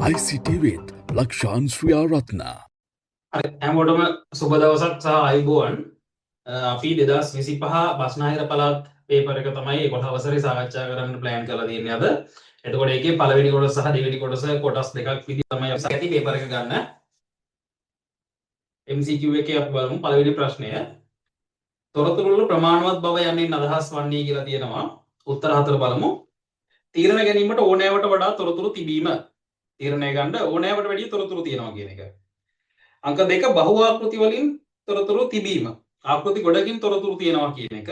ICT with Lakshan Sriyaratna. හැමෝටම සුබ දවසක් සහ අයිබෝවන් අපි 2025 බස්නාහිර පළාත් පේපර් එක තමයි 11 වසරේ සාකච්ඡා කරන්න ප්ලෑන් කරලා තියෙන්නේ අද. එතකොට ඒකේ පළවෙනි කොටස සහ දෙවෙනි කොටස කොටස් දෙකක් විදිහට තමයි අපි ඇති පේපර් එක ගන්න. MCQ එකේ අපි බලමු පළවෙනි ප්‍රශ්නය. තොරතුරු වල ප්‍රමාණවත් බව යන්නේ අදහස් වන්නේ කියලා තියෙනවා. උත්තර හතර බලමු. තීරණ ගැනීමට ඕනෑවට වඩා තොරතුරු තිබීම. තීරණය ගන්න ඕනෑවට වැඩිය තොරතුරු තියෙනවා කියන එක. අංක දෙක බහු ආකෘති වලින් තොරතුරු තිබීම. ආකෘති ගොඩකින් තොරතුරු තියෙනවා කියන එක.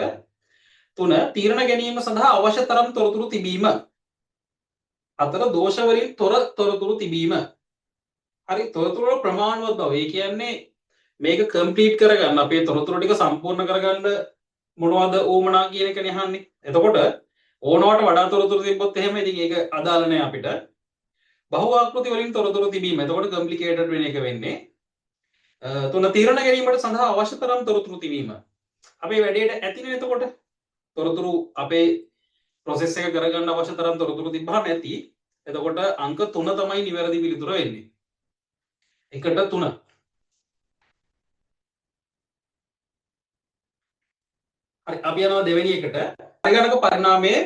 තුන තීරණ ගැනීම සඳහා අවශ්‍ය තරම් තොරතුරු තිබීම. හතර දෝෂ වලින් තොර තොරතුරු තිබීම. හරි තොරතුරු වල ප්‍රමාණවත් බව. ඒ කියන්නේ මේක කම්ප්ලීට් කරගන්න අපේ තොරතුරු ටික සම්පූර්ණ කරගන්න මොනවද ඕමනා කියන එකනේ අහන්නේ. එතකොට ඕනවට වඩා තොරතුරු තිබ්බොත් එහෙම ඉතින් ඒක අදාළ නැහැ අපිට. බහු ආකෘති වලින් තොරතුරු තිබීම. එතකොට කම්ප්ලිකේටඩ් වෙන එක වෙන්නේ. තුන තීරණ ගැනීමට සඳහා අවශ්‍ය තරම් තොරතුරු තිබීම. අපේ වැඩේට ඇතිනේ එතකොට තොරතුරු අපේ ප්‍රොසෙස් එක කරගන්න අවශ්‍ය තරම් තොරතුරු තිබ්බහම ඇති. එතකොට අංක 3 තමයි නිවැරදි පිළිතුර වෙන්නේ. 1ට 3. හරි අපි යනවා දෙවෙනි එකට. පරිගණක පරිණාමයේ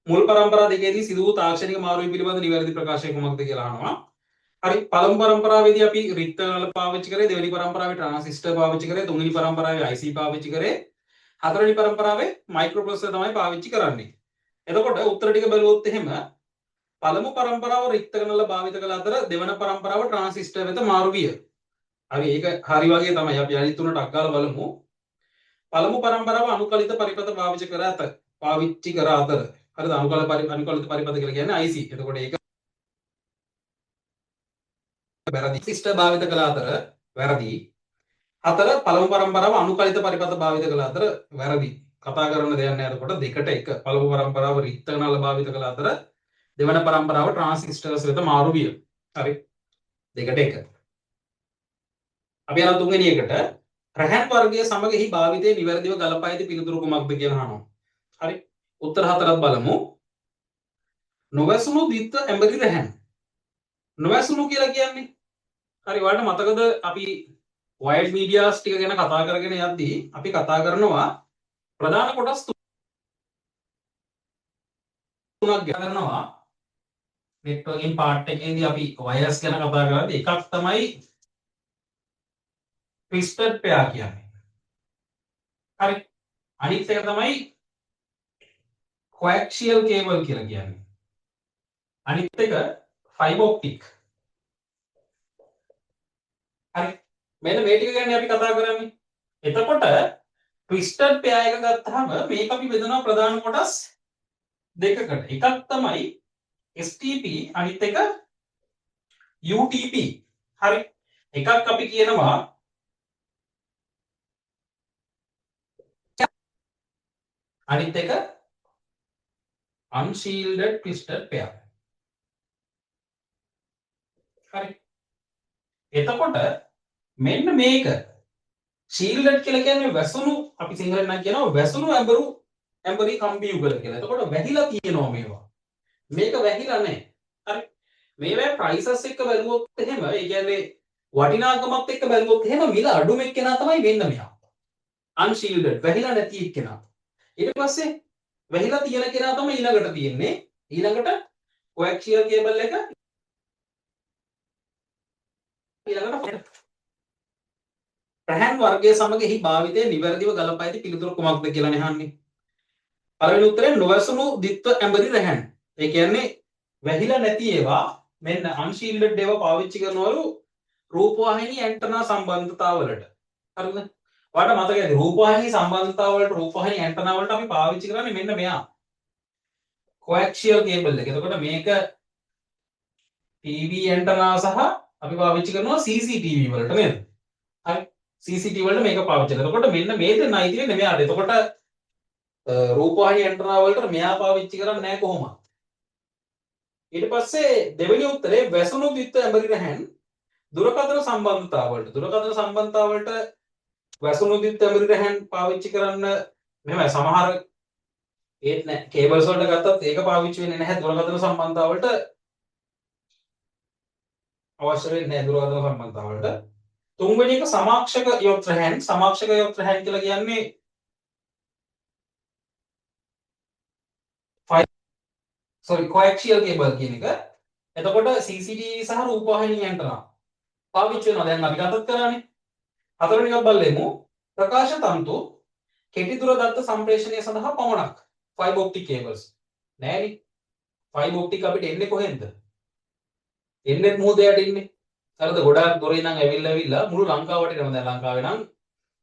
මුල් පරම්පරා දෙකේදී සිදු වූ තාක්ෂණික මාරුවීම් පිළිබඳ නිවැරදි ප්‍රකාශය කුමක්ද කියලා අහනවා. හරි පළමු පරම්පරාවේදී අපි රික්ත නල පාවිච්චි කරේ, දෙවෙනි පරම්පරාවේ ට්‍රාන්සිස්ටර් පාවිච්චි කරේ, තුන්වෙනි පරම්පරාවේ IC පාවිච්චි කරේ, හතරවෙනි පරම්පරාවේ මයික්‍රෝප්‍රොසෙසර් තමයි පාවිච්චි කරන්නේ. එතකොට උත්තර ටික බැලුවොත් එහෙම පළමු පරම්පරාව රික්ත නල භාවිත කළ අතර දෙවන පරම්පරාව ට්‍රාන්සිස්ටර් වෙත මාරු විය. හරි ඒක හරි වගේ තමයි. අපි අනිත් තුනට අක්කාලා බලමු. පළමු පරම්පරාව අනුකලිත පරිපථ පාවිච්චි කර අතර හරිද අනුකලිත පරිපථ කියලා කියන්නේ IC. එතකොට ඒක වැරදි. සිස්ටර් භාවිත කළ අතර වැරදි. හතර පළමු පරම්පරාව අනුකලිත පරිපථ භාවිත කළ අතර වැරදි. කතා කරන දෙයක් නෑ. එතකොට දෙකට එක. පළමු පරම්පරාව රික්ත නල භාවිත කළ අතර දෙවන පරම්පරාව ට්‍රාන්සිස්ටර්ස් වෙත මාරු විය. හරි. දෙකට එක. අපි යන තුන්වෙනි එකට රැහන් වර්ගයේ සමග භාවිතයේ නිවැරදිව ගලපා ඇති පිළිතුරු කුමක්ද කියලා අහනවා. හරි. උත්තර හතරක් බලමු. නොවැසුණු ද්විත්ව ඇඹරි රැහන්. නොවැසුණු කියලා කියන්නේ හරි ඔයාලට මතකද අපි වයර්ඩ් මීඩියාස් ටික ගැන කතා කරගෙන යද්දී අපි කතා කරනවා ප්‍රධාන කොටස් තුනක් ගැන කරනවා. නෙට්වර්කින් පාර්ට් එකේදී අපි වයර්ස් ගැන කතා කරද්දී එකක් තමයි ට්විස්ටඩ් පෙයාර් කියන්නේ. හරි. අනිත් එක තමයි කොඇක්සියල් කේබල් කියලා කියන්නේ. අනිත් එක ෆයිබර් ඔප්ටික්. හරි. මෙන්න මේ ටික ගැන අපි කතා කරන්නේ. එතකොට ට්විස්ටඩ් පෙයාර් එක ගත්තාම මේක අපි බෙදනවා ප්‍රධාන කොටස් දෙකකට. එකක් තමයි STP අනිත් එක UTP. හරි. එකක් අපි කියනවා අනිත් එක unshielded twisted pair. හරි. එතකොට මෙන්න මේක shielded කියලා කියන්නේ වැසුණු අපි සිංහලෙන් නම් කියනවා වැසුණු ඇඹරි කම්බි යුගල කියලා. එතකොට වැහිලා තියෙනවා මේවා. මේක වැහිලා නැහැ. හරි. මේවා prices එක්ක බැලුවොත් එහෙම ඒ කියන්නේ වටිනාකමත් එක්ක බැලුවොත් එහෙම මිල අඩුම එක්කෙනා තමයි වෙන්න මෙයා. unshielded වැහිලා නැති එක්කෙනා. ඊට පස්සේ වැහිලා තියෙන කෙනා තමයි ඊළඟට තියෙන්නේ. ඊළඟට coaxial cable එක ඊළඟට රැහන් වර්ගයේ සමග භාවිතයේ නිවැරදිව ගලපා ඇති පිළිතුරු කුමක්ද කියලා නහන්නේ. පළවෙනි උත්තරේ නොවැසුණු ද්විත්ව ඇඹරි රැහන්. ඒ කියන්නේ වැහිලා නැති ඒවා මෙන්න unshielded ඒවා පාවිච්චි කරනවලු රූපවාහිනී ඇන්ටනා සම්බන්ධතාවලට. හරිද? ඔයාලට මතකයි රූපවාහිනී සම්බන්ධතාවලට රූපවාහිනී ඇන්ටනා වලට අපි පාවිච්චි කරන්නේ මෙන්න මෙයා. coaxial cable එක. එතකොට මේක TV ඇන්ටනා සහ අපි පාවිච්චි කරනවා CCTV වලට නේද? හරි. CCTV වලට මේක පාවිච්චි කරනවා. එතකොට මෙන්න මේ දෙන්න අයිති වෙන්නේ මෙයාට. එතකොට රූපවාහිනී ඇන්ටනා වලට මෙයා පාවිච්චි කරන්නේ නැහැ කොහොමද? ඊට පස්සේ දෙවෙනි උත්තරේ වැසුණු ද්විත්ව ඇඹරි රැහන් දුරකථන සම්බන්ධතාවලට. දුරකථන සම්බන්ධතාවලට වැසුණු ද්විත්ව ඇඹරි රැහන් පාවිච්චි කරන්න මෙහෙමයි සමහර ඒත් නෑ කේබල්ස් වලට ගත්තත් ඒක පාවිච්චි වෙන්නේ නැහැ දුරකථන සම්බන්ධතාවලට අවශ්‍ය වෙන්නේ නැහැ දුරකථන සම්බන්ධතාවලට. තුන්වෙනි එක සමාක්ෂක යොත්‍රහන්. සමාක්ෂක යොත්‍රහන් කියලා කියන්නේ coaxial cable කියන එක. එතකොට CCTV සහ රූපවාහිනී ඇන්ටනා පාවිච්චි වෙනවා. දැන් අපි කතාත් කරානේ. හතරවෙනි එකක් බලමු. ප්‍රකාශ තන්තු කෙටි දුර දත්ත සම්ප්‍රේෂණය සඳහා පමණක්. fiber optic cables. නෑනේ. fiber optic අපිට එන්නේ කොහෙන්ද? එන්නේ මොහොතයට ඉන්නේ. හරිද? ගොඩාක් දොර ඉඳන් ඇවිල්ලා මුළු ලංකාවට එනවා. දැන් ලංකාවේ නම්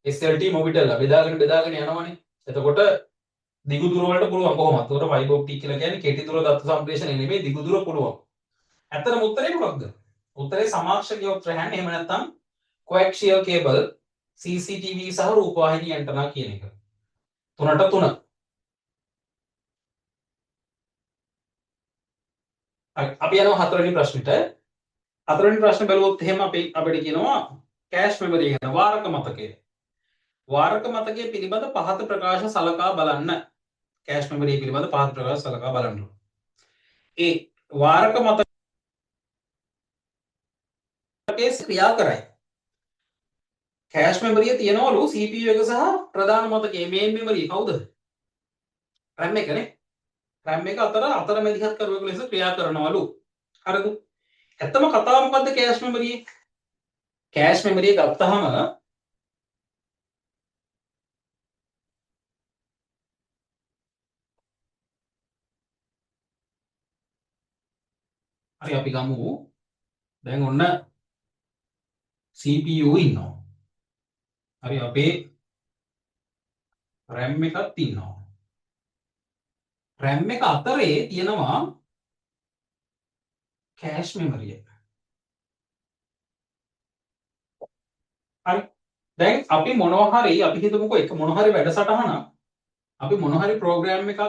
SLT මොබිටෙල් බෙදාගෙන යනවනේ. එතකොට දිගු දුර වලට පුළුවන් කොහොමද? උතර fiber optic කියලා කියන්නේ කෙටි දුර දත්ත සම්ප්‍රේෂණය නෙමෙයි දිගු දුර පුළුවන්. ඇත්තටම උත්තරේ මොකක්ද? උත්තරේ සමාක්ෂක යොත්‍රහන් එහෙම නැත්නම් coaxial cable CCTV සහ රූපවාහිනී ඇන්ටනා කියන එක. 3ට 3. අපි යනවා හතරවෙනි ප්‍රශ්නෙට. හතරවෙනි ප්‍රශ්න බැලුවොත් එහෙම අපිට කියනවා කෑෂ් මෙමරි ගැන වාරක මතකය. වාරක මතකය පිළිබඳ පහත ප්‍රකාශ සලකා බලන්න. කෑෂ් මෙමරි පිළිබඳ පහත ප්‍රකාශ සලකා බලන්න. ඒ වාරක මතකයේ ක්‍රියා කරයි. කෑෂ් මෙමරිය තියෙනවලු CPU එක සහ ප්‍රධාන මතකයේ මේන් මෙමරිය කවුද? RAM එකනේ. RAM එක අතර මැදිහත් කරුවෙකු ලෙස ක්‍රියා කරනවලු. හරිද? ඇත්තම කතාව මොකද්ද කෑෂ් මෙමරියේ? කෑෂ් මෙමරිය ගත්තහම හරි අපි ගමු දැන් ඔන්න CPU ඉන්නවා. හරි අපේ RAM එකක් ඉන්නවා. RAM එක අතරේ තියෙනවා කෑෂ් මෙමරිය. හරි දැන් අපි මොනවා හරි අපි හිතමුකෝ එක මොනවා හරි වැඩසටහනක් අපි මොනවා හරි ප්‍රෝග්‍රෑම් එකක්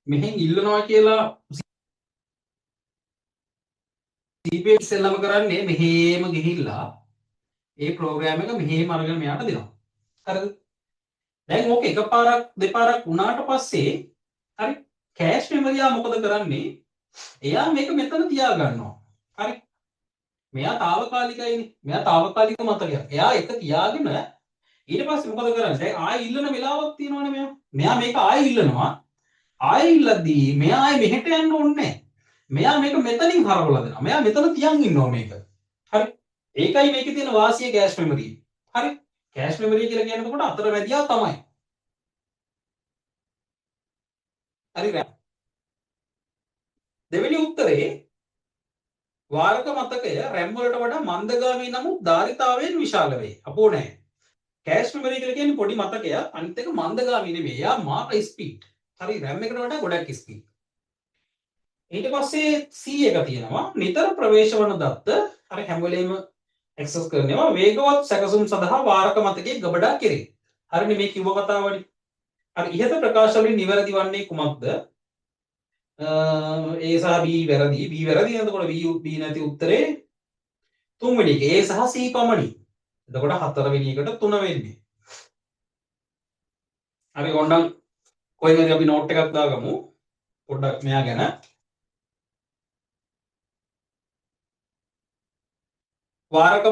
මෙහෙන් ඉල්ලනවා කියලා CPU ඉස්සෙල්ලම කරන්නේ මෙහෙම ගිහිල්ලා ඒ ප්‍රෝග්‍රෑම් එක මෙහෙම අරගෙන මෙයාට දෙනවා. හරිද? දැන් ඕක එකපාරක් දෙපාරක් වුණාට පස්සේ හරි කෑෂ් මෙමරියා මොකද කරන්නේ? එයා මේක මෙතන තියා ගන්නවා. හරි? මෙයා తాවකාලිකයිනේ. මෙයා తాවකාලික මතකයක්. එයා එක තියාගෙන ඊට පස්සේ මොකද කරන්නේ? දැන් ආයෙ ඉල්ලන වෙලාවක් තියෙනවනේ මෙයා. මෙයා මේක ආයෙ ඉල්ලනවා. ආයෙ ඉල්ලද්දී මෙයා ආයෙ මෙහෙට යන්න ඕනේ නැහැ. මෙයා මේක මෙතනින් හරවලා දෙනවා. මෙයා මෙතන තියන් ඉන්නවා මේක. හරි? ඒකයි මේකේ තියෙන වාසිය කෑෂ් මෙමරිය. හරි? කෑෂ් මෙමරිය කියලා කියනකොට අතරමැදියා තමයි. හරි RAM. දෙවෙනි උත්තරේ වාරක මතකය RAM වලට වඩා මන්දගාමී නමුත් ධාරිතාවයෙන් විශාල වේ. අපෝ නෑ. කෑෂ් මෙමරි කියලා කියන්නේ පොඩි මතකයක්. අනිත් එක මන්දගාමී නෙවෙයි. එයා මාර ස්පීඩ්. හරි RAM එකට වඩා ගොඩක් ස්පීඩ්. ඊට පස්සේ C එක තියෙනවා. නිතර ප්‍රවේශ වන දත්ත හරි හැම වෙලේම ඇක්සස් කරනවා. වේගවත් සැකසුම් සඳහා වාරක මතකයේ ගබඩා කෙරේ. හරිනේ මේ කිව්ව කතාවනේ. හරි ඉහත ප්‍රකාශ වලින් නිවැරදි වන්නේ කුමක්ද? A සහ B වැරදි. B වැරදි එතකොට B නැති උත්තරේ තුන්වෙනි එක A සහ C පමණි. එතකොට හතරවෙනි එකට 3 වෙන්නේ. හරි ඕනනම් කොහෙන්ද අපි නෝට් එකක් දාගමු. පොඩ්ඩක් මෙයා ගැන. වාරක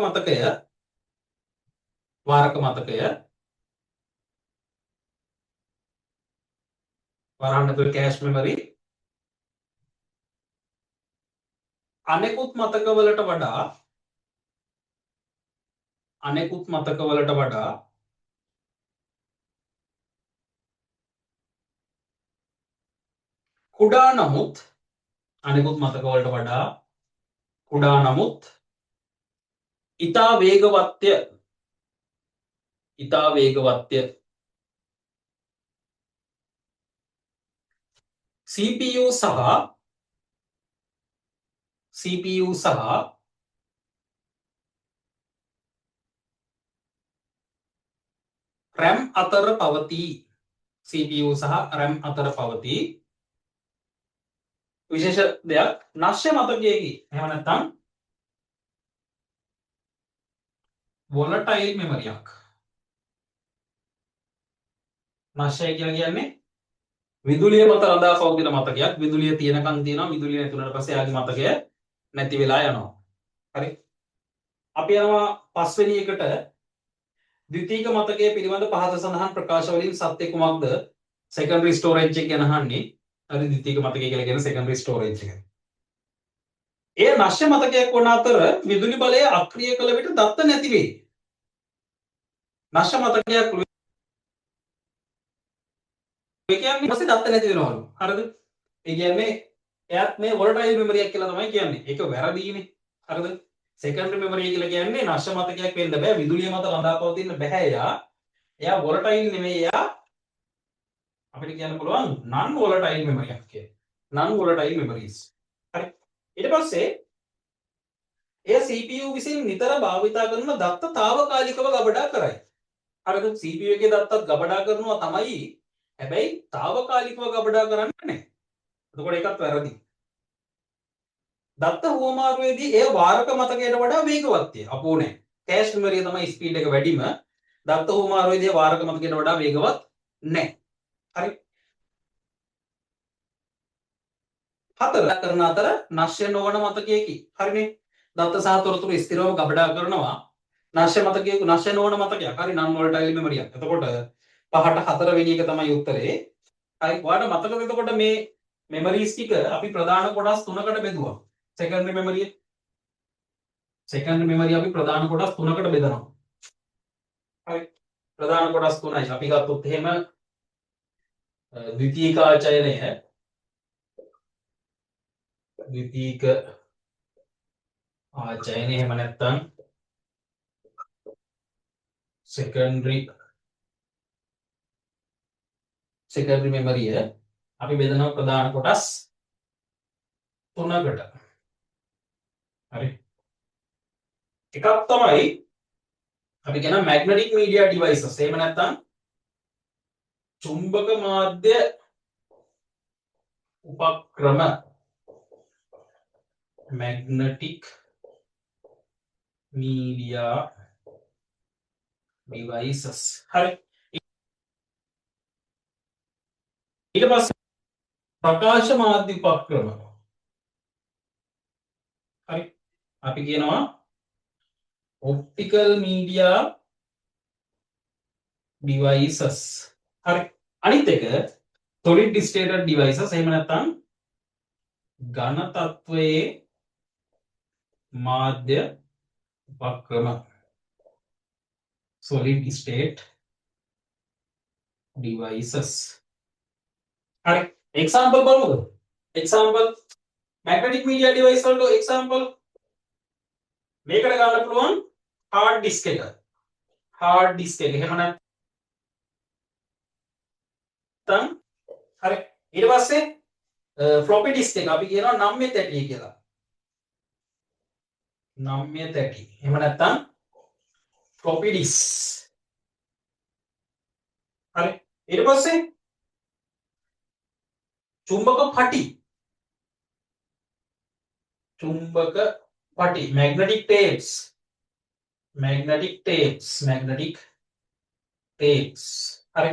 මතකය වරහන් ඇතුළේ කෑෂ් මෙමරි අනෙකුත් මතකවලට වඩා කුඩා නමුත් අනෙකුත් මතකවලට වඩා කුඩා නමුත් ඉතා වේගවත්ය CPU සහ RAM අතර පවතී. CPU සහ RAM අතර පවතී. විශේෂ දෙයක් නශ්‍ය මතකයේදී එහෙම නැත්නම් volatile මෙමරියක්. නශ්‍ය කියලා කියන්නේ විදුලිය මත රඳා පවතින මතකයක්. විදුලිය තියෙනකන් තියෙනවා. විදුලිය නැති වුණාට පස්සේ යාගේ මතකය නැති වෙලා යනවා. හරි. අපි යනවා පස්වෙනි එකට ද්විතීක මතකයේ පිළිබඳ පහත සඳහන් ප්‍රකාශ වලින් සත්‍ය කුමක්ද? සෙකන්ඩරි ස්ටෝරේජ් එක ගැන අහන්නේ. හරි ද්විතීක මතකය කියලා කියන සෙකන්ඩරි ස්ටෝරේජ් එක. එය නශ්‍ය මතකයක් වන අතර විදුලි බලය අක්‍රිය කළ විට දත්ත නැති වේ. නශ්‍ය මතකයක් ඒ කියන්නේ ඊපස්සේ දත්ත නැති වෙනවලු. හරිද? ඒ කියන්නේ එයාත් මේ වොලටයිල් මෙමරි එකක් කියලා තමයි කියන්නේ. ඒක වැරදීනේ. හරිද? සෙකන්ඩරි මෙමරි කියලා කියන්නේ නශ්‍ය මතකයක් වෙන්න බෑ. විදුලිය මත රඳා පවතින්න බෑ එයා. එයා වොලටයිල් නෙමෙයි එයා අපිට කියන්න පුළුවන් non volatile memory එකක් කියලා. non volatile memories. හරි. ඊට පස්සේ එය CPU විසින් නිතර භාවිතා කරන දත්ත తాවකාලිකව ගබඩා කරයි. හරිද? CPU එකේ දත්තත් ගබඩා කරනවා තමයි. හැබැයි తాවකාලිකව ගබඩා කරන්නේ නැහැ. එතකොට ඒකත් වැරදි. දත්ත හුවමාරුවේදී එය වාරක මතකයට වඩා වේගවත්ය. අපෝ නැහැ. කෑෂ් මෙමරිය තමයි ස්පීඩ් එක වැඩිම. දත්ත හුවමාරුවේදී වාරක මතකයට වඩා වේගවත් නැහැ. හරි. හතර කරන අතර නශ්‍ය නොවන මතකයකි. හරිනේ. දත්ත සහ තොරතුරු ස්ථිරව ගබඩා කරනවා. නශ්‍ය මතකයක නශ්‍ය නොවන මතකයක්. හරි non volatile memory එකක්. එතකොට පහට හතර වෙනි එක තමයි උත්තරේ. හරි. ඔයාලට මතකද එතකොට මේ memories ටික අපි ප්‍රධාන කොටස් තුනකට බෙදුවා. secondary memory අපි ප්‍රධාන කොටස් තුනකට බෙදනවා. හරි. ප්‍රධාන කොටස් තුනයි. අපි ගත්තොත් එහෙම ද්විතීකාචයනය ද්විතීක ආචයනය එහෙම නැත්නම් secondary memory අපි බෙදනවා ප්‍රධාන කොටස් තුනකට. හරි. එකක් තමයි අපි කියන magnetic media devices. එහෙම නැත්නම් චුම්බක මාධ්‍ය උපක්‍රම magnetic media devices. හරි. ඊට පස්සේ ප්‍රකාශ මාධ්‍ය උපක්‍රම. හරි. අපි කියනවා optical media devices. හරි. අනිත් එක solid state devices. එහෙම නැත්නම් ඝන තත්වයේ මාධ්‍ය උපක්‍රම. solid state devices. හරි. example බලමුද? example magnetic media device වලට example මේකට ගන්න පුළුවන් hard disk එක. hard disk එක. එහෙම නැත්නම් හරි. ඊට පස්සේ floppy disk එක අපි කියනවා 930 කියලා. 930. එහෙම නැත්නම් floppy disk. හරි. ඊට පස්සේ චුම්බක පටි. magnetic tapes. හරි.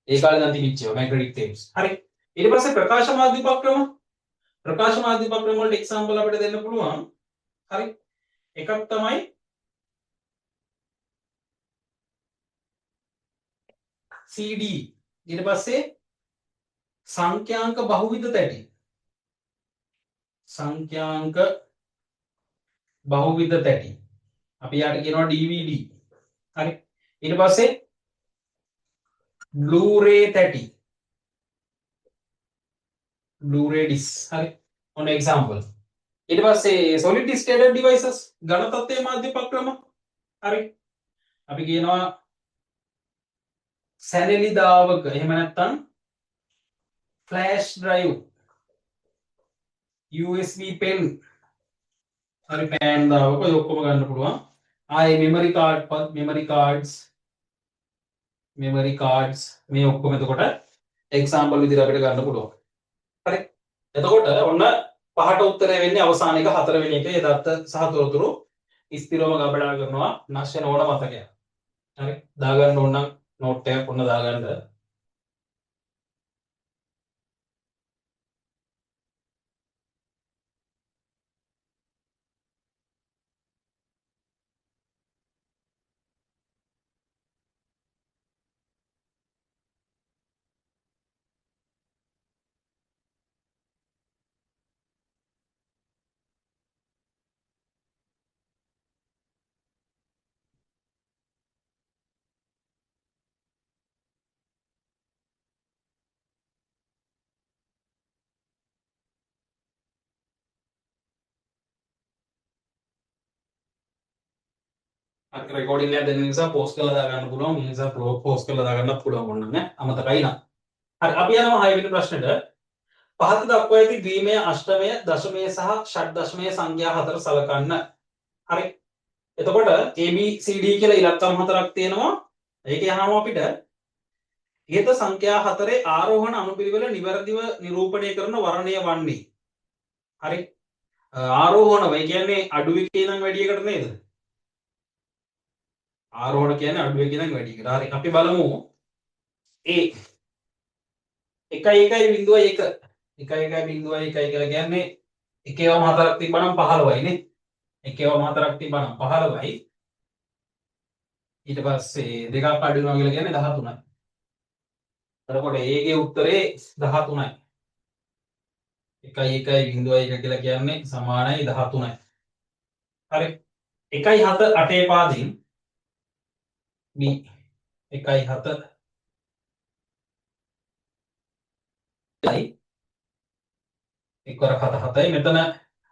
ඒ කාලේ නම් තිබිච්ච ඒවා magnetic tapes. හරි. ඊට පස්සේ ප්‍රකාශ මාධ්‍ය උපක්‍රම. ප්‍රකාශ මාධ්‍ය උපක්‍රම වලට එක්සැම්පල් අපිට දෙන්න පුළුවන්. හරි. එකක් තමයි CD. ඊට පස්සේ සංඛ්‍යාංක බහුවිධ තැටි. සංඛ්‍යාංක බහුවිධ තැටි. අපි යාට කියනවා DVD. හරි. ඊට පස්සේ Blu-ray තැටි. Blu-ray disc. හරි. ඔන්න example. ඊට පස්සේ solid state devices ඝන තත්ත්වයේ මාධ්‍ය උපක්‍රම. හරි. අපි කියනවා සැනෙලි දාවක. එහෙම නැත්නම් flash drive, USB pen. හරි. pan දාවක ඔය ඔක්කොම ගන්න පුළුවන්. ආයේ memory cards මේ ඔක්කොම එතකොට example විදිහට අපිට ගන්න පුළුවන්. හරි. එතකොට ඔන්න පහට උත්තරය වෙන්නේ අවසාන එක හතරවෙනි එකේ දත්ත සහ තොරතුරු ස්ථිරවම ගබඩා කරනවා නශ්‍ය නොවන මතකය. හරි. දාගන්න ඕන නම් නෝට් එකක් ඔන්න දාගන්න. රෙකෝඩින් එක දෙන නිසා පෝස්ට් කරලා දාගන්න පුළුවන්. මේ නිසා පෝස්ට් කරලා දාගන්නත් පුළුවන් ඕන නම් අමතකයි නා. හරි අපි යනවා 6 වෙනි ප්‍රශ්නෙට. පහත දක්වා ඇති ද්විමය, අෂ්ටමය, දශමය සහ ෂඩ්දශමය සංඛ්‍යා හතර සලකන්න. හරි. එතකොට ABCD කියලා ඉලක්කම් හතරක් තියෙනවා. ඒකේ අහනවා අපිට ඉහත සංඛ්‍යා හතරේ ආරෝහණ අනුපිළිවෙල නිවැරදිව නිරූපණය කරන වර්ණය වන්නේ. හරි. ආරෝහණ වෙයි කියන්නේ අඩු එකේ නම් වැඩි එකට නේද? ආරෝහණ කියන්නේ අඩු එකේ නම් වැඩි එකට. හරි. අපි බලමු A 1.1.1 1.1.1 කියලා කියන්නේ එකේවම හතරක් තිබ්බනම් 15යි නේ. එකේවම හතරක් තිබ්බනම් 15යි. ඊට පස්සේ දෙකක් අඩු වෙනවා කියලා කියන්නේ 13යි. එතකොට A ගේ උත්තරේ 13යි. 1.1.1 කියලා කියන්නේ සමානයි 13යි. හරි. 1.7 පාදින් B 1.7 යි එක්වර 7යි මෙතන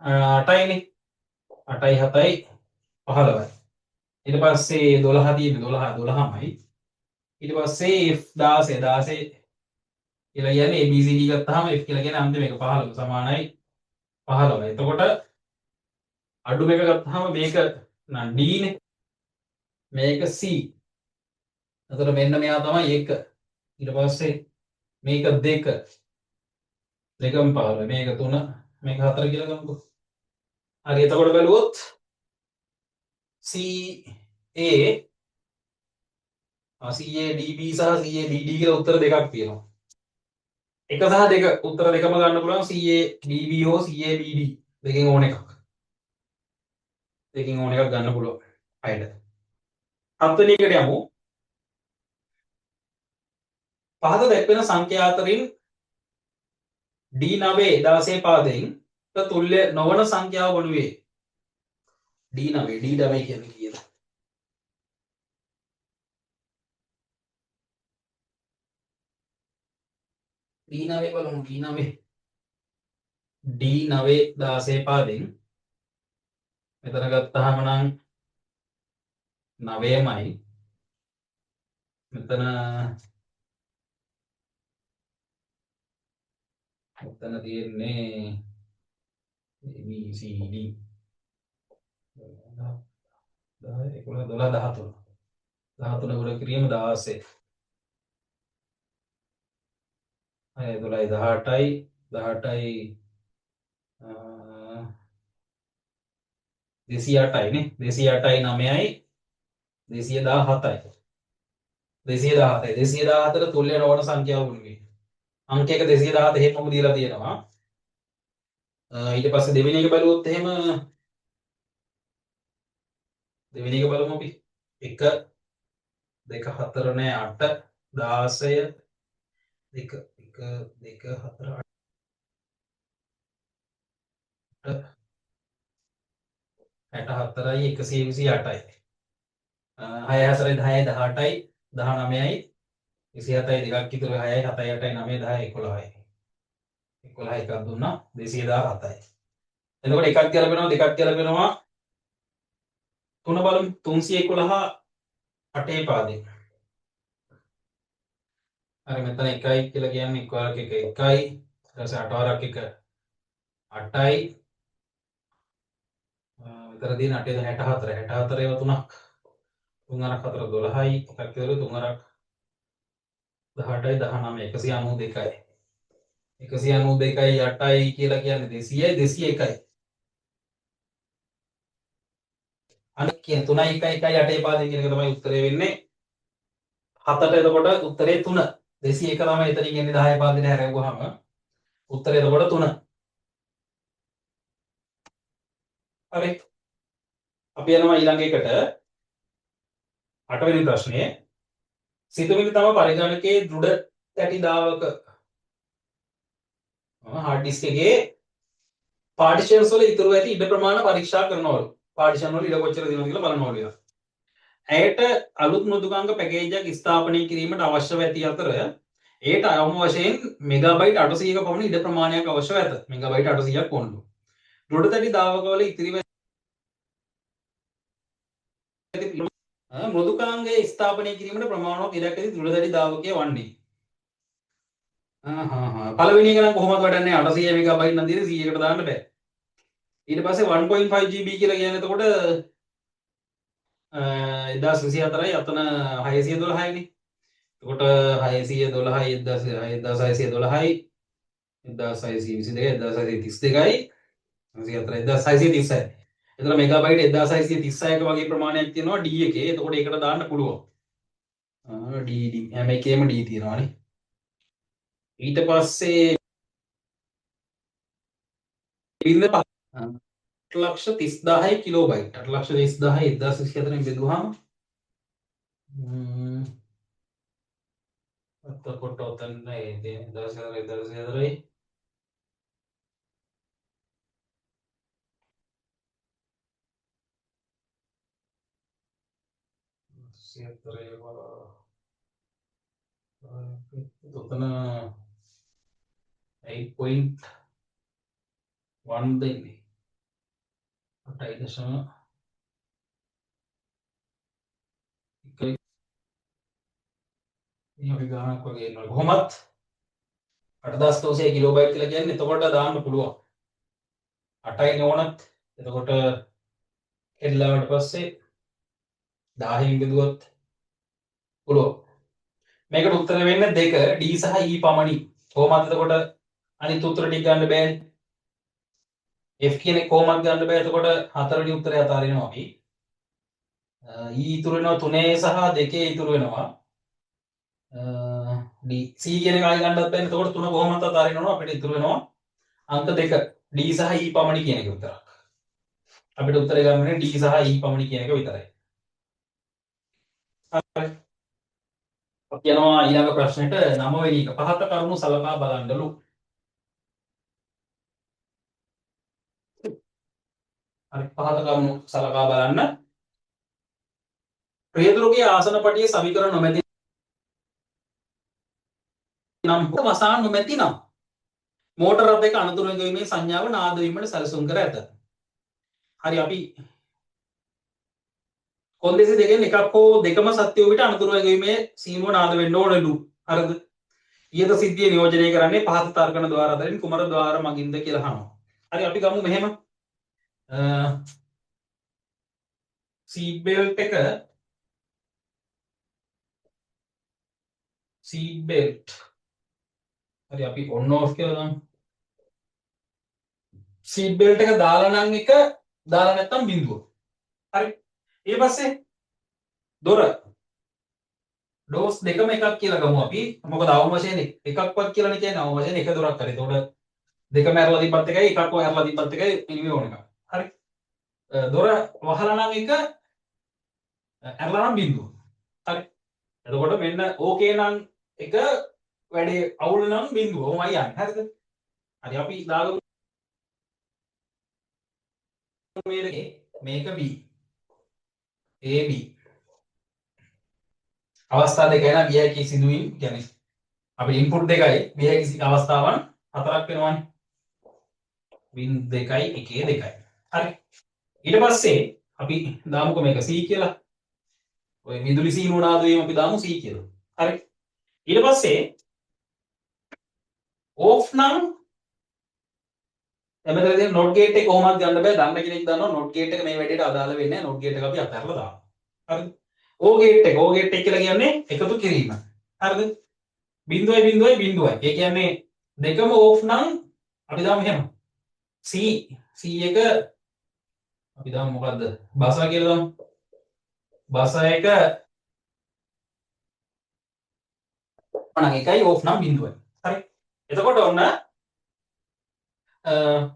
8යිනේ 8යි 7යි 15යි. ඊට පස්සේ 12 තියෙන්නේ 12මයි. ඊට පස්සේ F 16 කියලා කියන්නේ ABCD ගත්තාම F කියලා කියන්නේ අන්තිම එක 15 සමානයි 15. එතකොට අඩු එක ගත්තාම මේක නම් D නේ. මේක C. එතකොට මෙන්න මෙයා තමයි 1. ඊට පස්සේ මේක 2. දෙකම 15. මේක 3. මේක 4 කියලා ගමුකෝ. හරි එතකොට බලුවොත් CADB සහ CADD කියලා උත්තර දෙකක් තියෙනවා. එක සහ දෙක උත්තර දෙකම ගන්න පුළුවන් CADB හෝ CADD දෙකෙන් ඕන එකක්. දෙකෙන් ඕන එකක් ගන්න පුළුවන්. අයිද. හත්වෙනි එකට යමු. පහත දැක්වෙන සංඛ්‍යා අතරින් D9 16 පාදයෙන් තුල්‍ය නොවන සංඛ්‍යාව වනුයේ D9 කියන්නේ කීයද? D9 බලමු D9 16 පාදයෙන් මෙතන ගත්තාම නම් 9මයි මෙතන තියෙන්නේ ABCD 10 11 12 13 ගොඩ කිරීම 16 12යි 18යි 208යි නේ 208යි 9යි 217යි 217 තුල්‍ය නොවන සංඛ්‍යාව වුණේ අංක එක 217 එහෙමම දීලා තියෙනවා. ඊට පස්සේ දෙවෙනි එක බලුවොත් එහෙම දෙවෙනි එක බලමු අපි 1 2 4 නෑ 8 16 2 1 2 4 8 64යි 128යි 6 4 10යි 18යි 19යි 27යි දෙකක් ඉතුරු 6යි 7යි 8යි 9යි 10යි 11යි 11 එකක් දුන්නා 217යි. එතකොට එකක් ගැලපෙනවා දෙකක් ගැලපෙනවා 3 බලමු 311 8 පාදේ. හරි මෙතන 1යි කියලා කියන්නේ එක් වරක් 1 1යි ඊට පස්සේ 8 වරක් 1 8යි මෙතන තියෙන 8 64 64 ඒවා තුනක් 3 අරක් 4 12යි එකක් ඉතුරු 3 අරක් 18යි 19 192යි 8යි කියලා කියන්නේ 200යි 201යි අනිත් කියන 3යි 1යි 1යි 8 පාදේ කියන එක තමයි උත්තරේ වෙන්නේ 7ට එතකොට උත්තරේ 3 201 තමයි එතනින් එන්නේ 10 පාදේ හැරෙවුවාම උත්තරේ එතකොට 3 හරි අපි යනවා ඊළඟ එකට 8 වෙනි ප්‍රශ්නේ සිතුවිලි තම පරිගණකයේ දෘඩ තැටි දාවක හાર્ඩ් ඩිස්ක් එකේ පාර්ටිෂන්ස් වල ඉතුරු ඇති ඉඩ ප්‍රමාණ පරීක්ෂා කරනවලු. පාර්ටිෂන් වල ඉඩ කොච්චර තියෙනවද කියලා බලනවලු යා. ඇයට අලුත් මෘදුකාංග පැකේජ් එකක් ස්ථාපනය කිරීමට අවශ්‍යව ඇති අතර ඒට අවම වශයෙන් මෙගාබයිට් 800ක පමණ ඉඩ ප්‍රමාණයක් අවශ්‍යව ඇත. මෙගාබයිට් 800ක් ඕනලු. දෘඩ තැටි දාවක වල ඉතිරිව ඇති මෘදුකාංගයේ ස්ථාපනය කිරීමට ප්‍රමාණවත් ඉඩක් ඇති දෘಢදඩි දාවකය වන්නේ. පළවෙනි එක නම් කොහොමද වඩන්නේ 800 මෙගාබයිට් නම් තියෙන්නේ 100කට දාන්න බෑ. ඊට පස්සේ 1.5 GB කියලා කියන්නේ එතකොට 1224යි අතන 612යි නේ. එතකොට 612යි 1612යි 1622යි 1632යි 1630යි. එතන මෙගාබයිට් 1636ක වගේ ප්‍රමාණයක් තියෙනවා D එකේ. එතකොට ඒකට දාන්න පුළුවන්. D හැම එකේම D තියෙනවානේ. ඊට පස්සේ 8,30,000යි කිලෝබයිට් 8,30,000යි 1,124ෙන් බෙදුවාම එතකොට ඔතන ඒ 1,124යි ඔතන 8.1 දෙන්නේ 8.1 අපි ගානක් වගේ එනවා කොහොමත් 8,300 කිලෝබයිට් කියලා කියන්නේ එතකොට දාන්න පුළුවන් 8යි නෝනත් එතකොට හෙල්ලාවට පස්සේ 10න් බෙදුවොත් පුළුවන් මේකට උත්තර වෙන්නේ 2 D සහ E පමණි කොහොමද එතකොට අනිත් උත්තර ටික ගන්න බෑනේ F කියන්නේ කොහොමද ගන්න බෑ එතකොට 4 වෙනි උත්තරය අතාරිනවා අපි E ඉතුරු වෙනවා 3 සහ 2 ඉතුරු වෙනවා D C කියන එක ආයෙ ගන්නත් බෑනේ එතකොට 3 කොහොමද අතාරිනවා අපිට ඉතුරු වෙනවා අංක 2 D සහ E පමණි කියන එක විතරක් අපිට උත්තරය ගන්න වෙන්නේ D සහ E පමණි කියන එක විතරයි හරි අපි යනවා ඊළඟ ප්‍රශ්නෙට 9 වෙනි එක පහත කරුණු සලකා බලන්නලු හරි පහත කරුණු සලකා බලන්න ප්‍රියදුරුගේ ආසන පටියේ සමීකරණ නොමැති නම් වසාන් නොමැති නම් මෝටර රථ එක අනතුරු වෙනීමේ සංඥාව නාද වීමට සැලසුම් කර ඇත. හරි අපි කොන්දේසි දෙකෙන් එකක් හෝ දෙකම සත්‍ය වූ විට අනතුරු වෙනීමේ සීනුව නාද වෙන්න ඕනලු. හරිද? ඊට සිද්ධිය නියෝජනය කරන්නේ පහත තර්කන ద్వාර අතරින් කුමන ద్వාර මගින්ද කියලා අහනවා. හරි අපි ගමු මෙහෙම. සීට් බෙල්ට් හරි අපි ඔන් ඔෆ් කියලා දාමු. සීට් බෙල්ට් එක දාලා නම් එක දාලා නැත්තම් බිඳුව. හරි. ඊට පස්සේ ඩෝස් දෙකම එකක් කියලා ගමු අපි. මොකද අවම වශයෙන් එකක්වත් කියලා නේ කියන්නේ අවම වශයෙන් එක දොරක් හරි. ඒතකොට දෙකම ඇරලා දීපත් එකයි එකක්ව ඇරලා දීපත් එකයි ඉනිමේ ඕන එක. හරි. දොර වහලා නම් එක ඇරලා නම් බිඳුව. හරි. එතකොට මෙන්න ඕකේ නම් එක වැඩේ අවුල් නම් බිඳුව. ඔහොමයි යන්නේ. හරිද? හරි අපි දාගමු මේක B AB අවස්ථා දෙකයි නම් විය හැකි සිදුවීම් කියන්නේ අපි ඉන්පුට් දෙකයි විය හැකි අවස්ථාවන් හතරක් වෙනවානේ වින් 2යි 1 2යි හරි ඊට පස්සේ අපි දාමුකෝ මේක C කියලා ඔය විදුලි සීනුව නාද වීම අපි දාමු C කියලා හරි ඊට පස්සේ ඕෆ් නම් එමෙතනදී නෝට් ගේට් එක කොහොමද ගන්න බෑ දන්න කෙනෙක් දන්නවා නෝට් ගේට් එක මේ වැඩේට අදාළ වෙන්නේ නැහැ නෝට් ගේට් එක අපි අතහැරලා දානවා හරිද ඕ ගේට් එක කියලා කියන්නේ එකතු කිරීම හරිද බිඳුවයි බිඳුවයි බිඳුවයි ඒ කියන්නේ දෙකම ඕෆ් නම් අපි දාමු එහෙම C එක අපි දාමු මොකද්ද බස කියලා දාමු බස එක අනං එකයි ඕෆ් නම් බිඳුවයි හරි එතකොට ඔන්න A